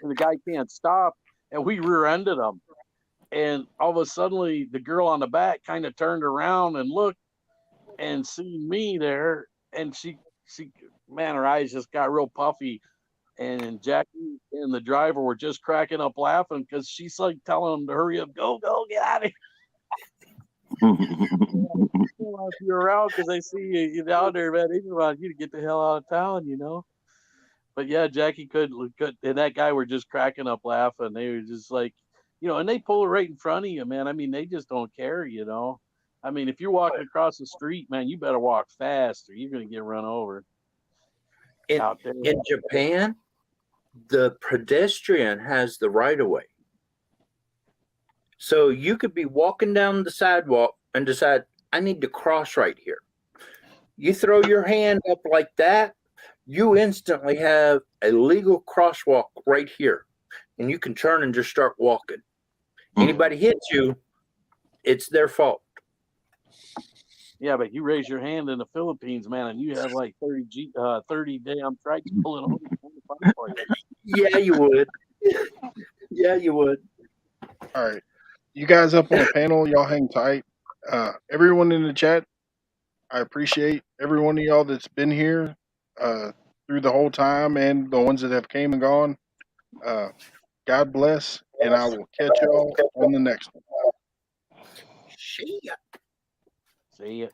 And the guy can't stop, and we rear-ended him. And all of a sudden, the girl on the back kind of turned around and looked and seen me there, and she, man, her eyes just got real puffy. And Jackie and the driver were just cracking up laughing because she's like telling him to hurry up, go, get out of here. You're around because they see you down there, man. They just want you to get the hell out of town, you know. But yeah, Jackie could, and that guy were just cracking up laughing. They were just like, you know, and they pull it right in front of you, man. I mean, they just don't care, you know. I mean, if you're walking across the street, man, you better walk fast or you're going to get run over. Out there. In Japan, the pedestrian has the right of way. So you could be walking down the sidewalk and decide, I need to cross right here. You throw your hand up like that, you instantly have a legal crosswalk right here. And you can turn and just start walking. Anybody hits you, it's their fault. Yeah, but you raise your hand in the Philippines, man, and you have like 30 damn trikes pulling over for you. Yeah, you would. Yeah, you would. All right. You guys up on the panel, y'all hang tight. Everyone in the chat, I appreciate every one of y'all that's been here through the whole time and the ones that have came and gone. God bless, and I will catch y'all on the next one. See ya. See ya.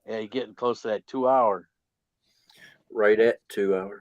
Yeah, you're getting close to that 2 hour. Right at 2 hours.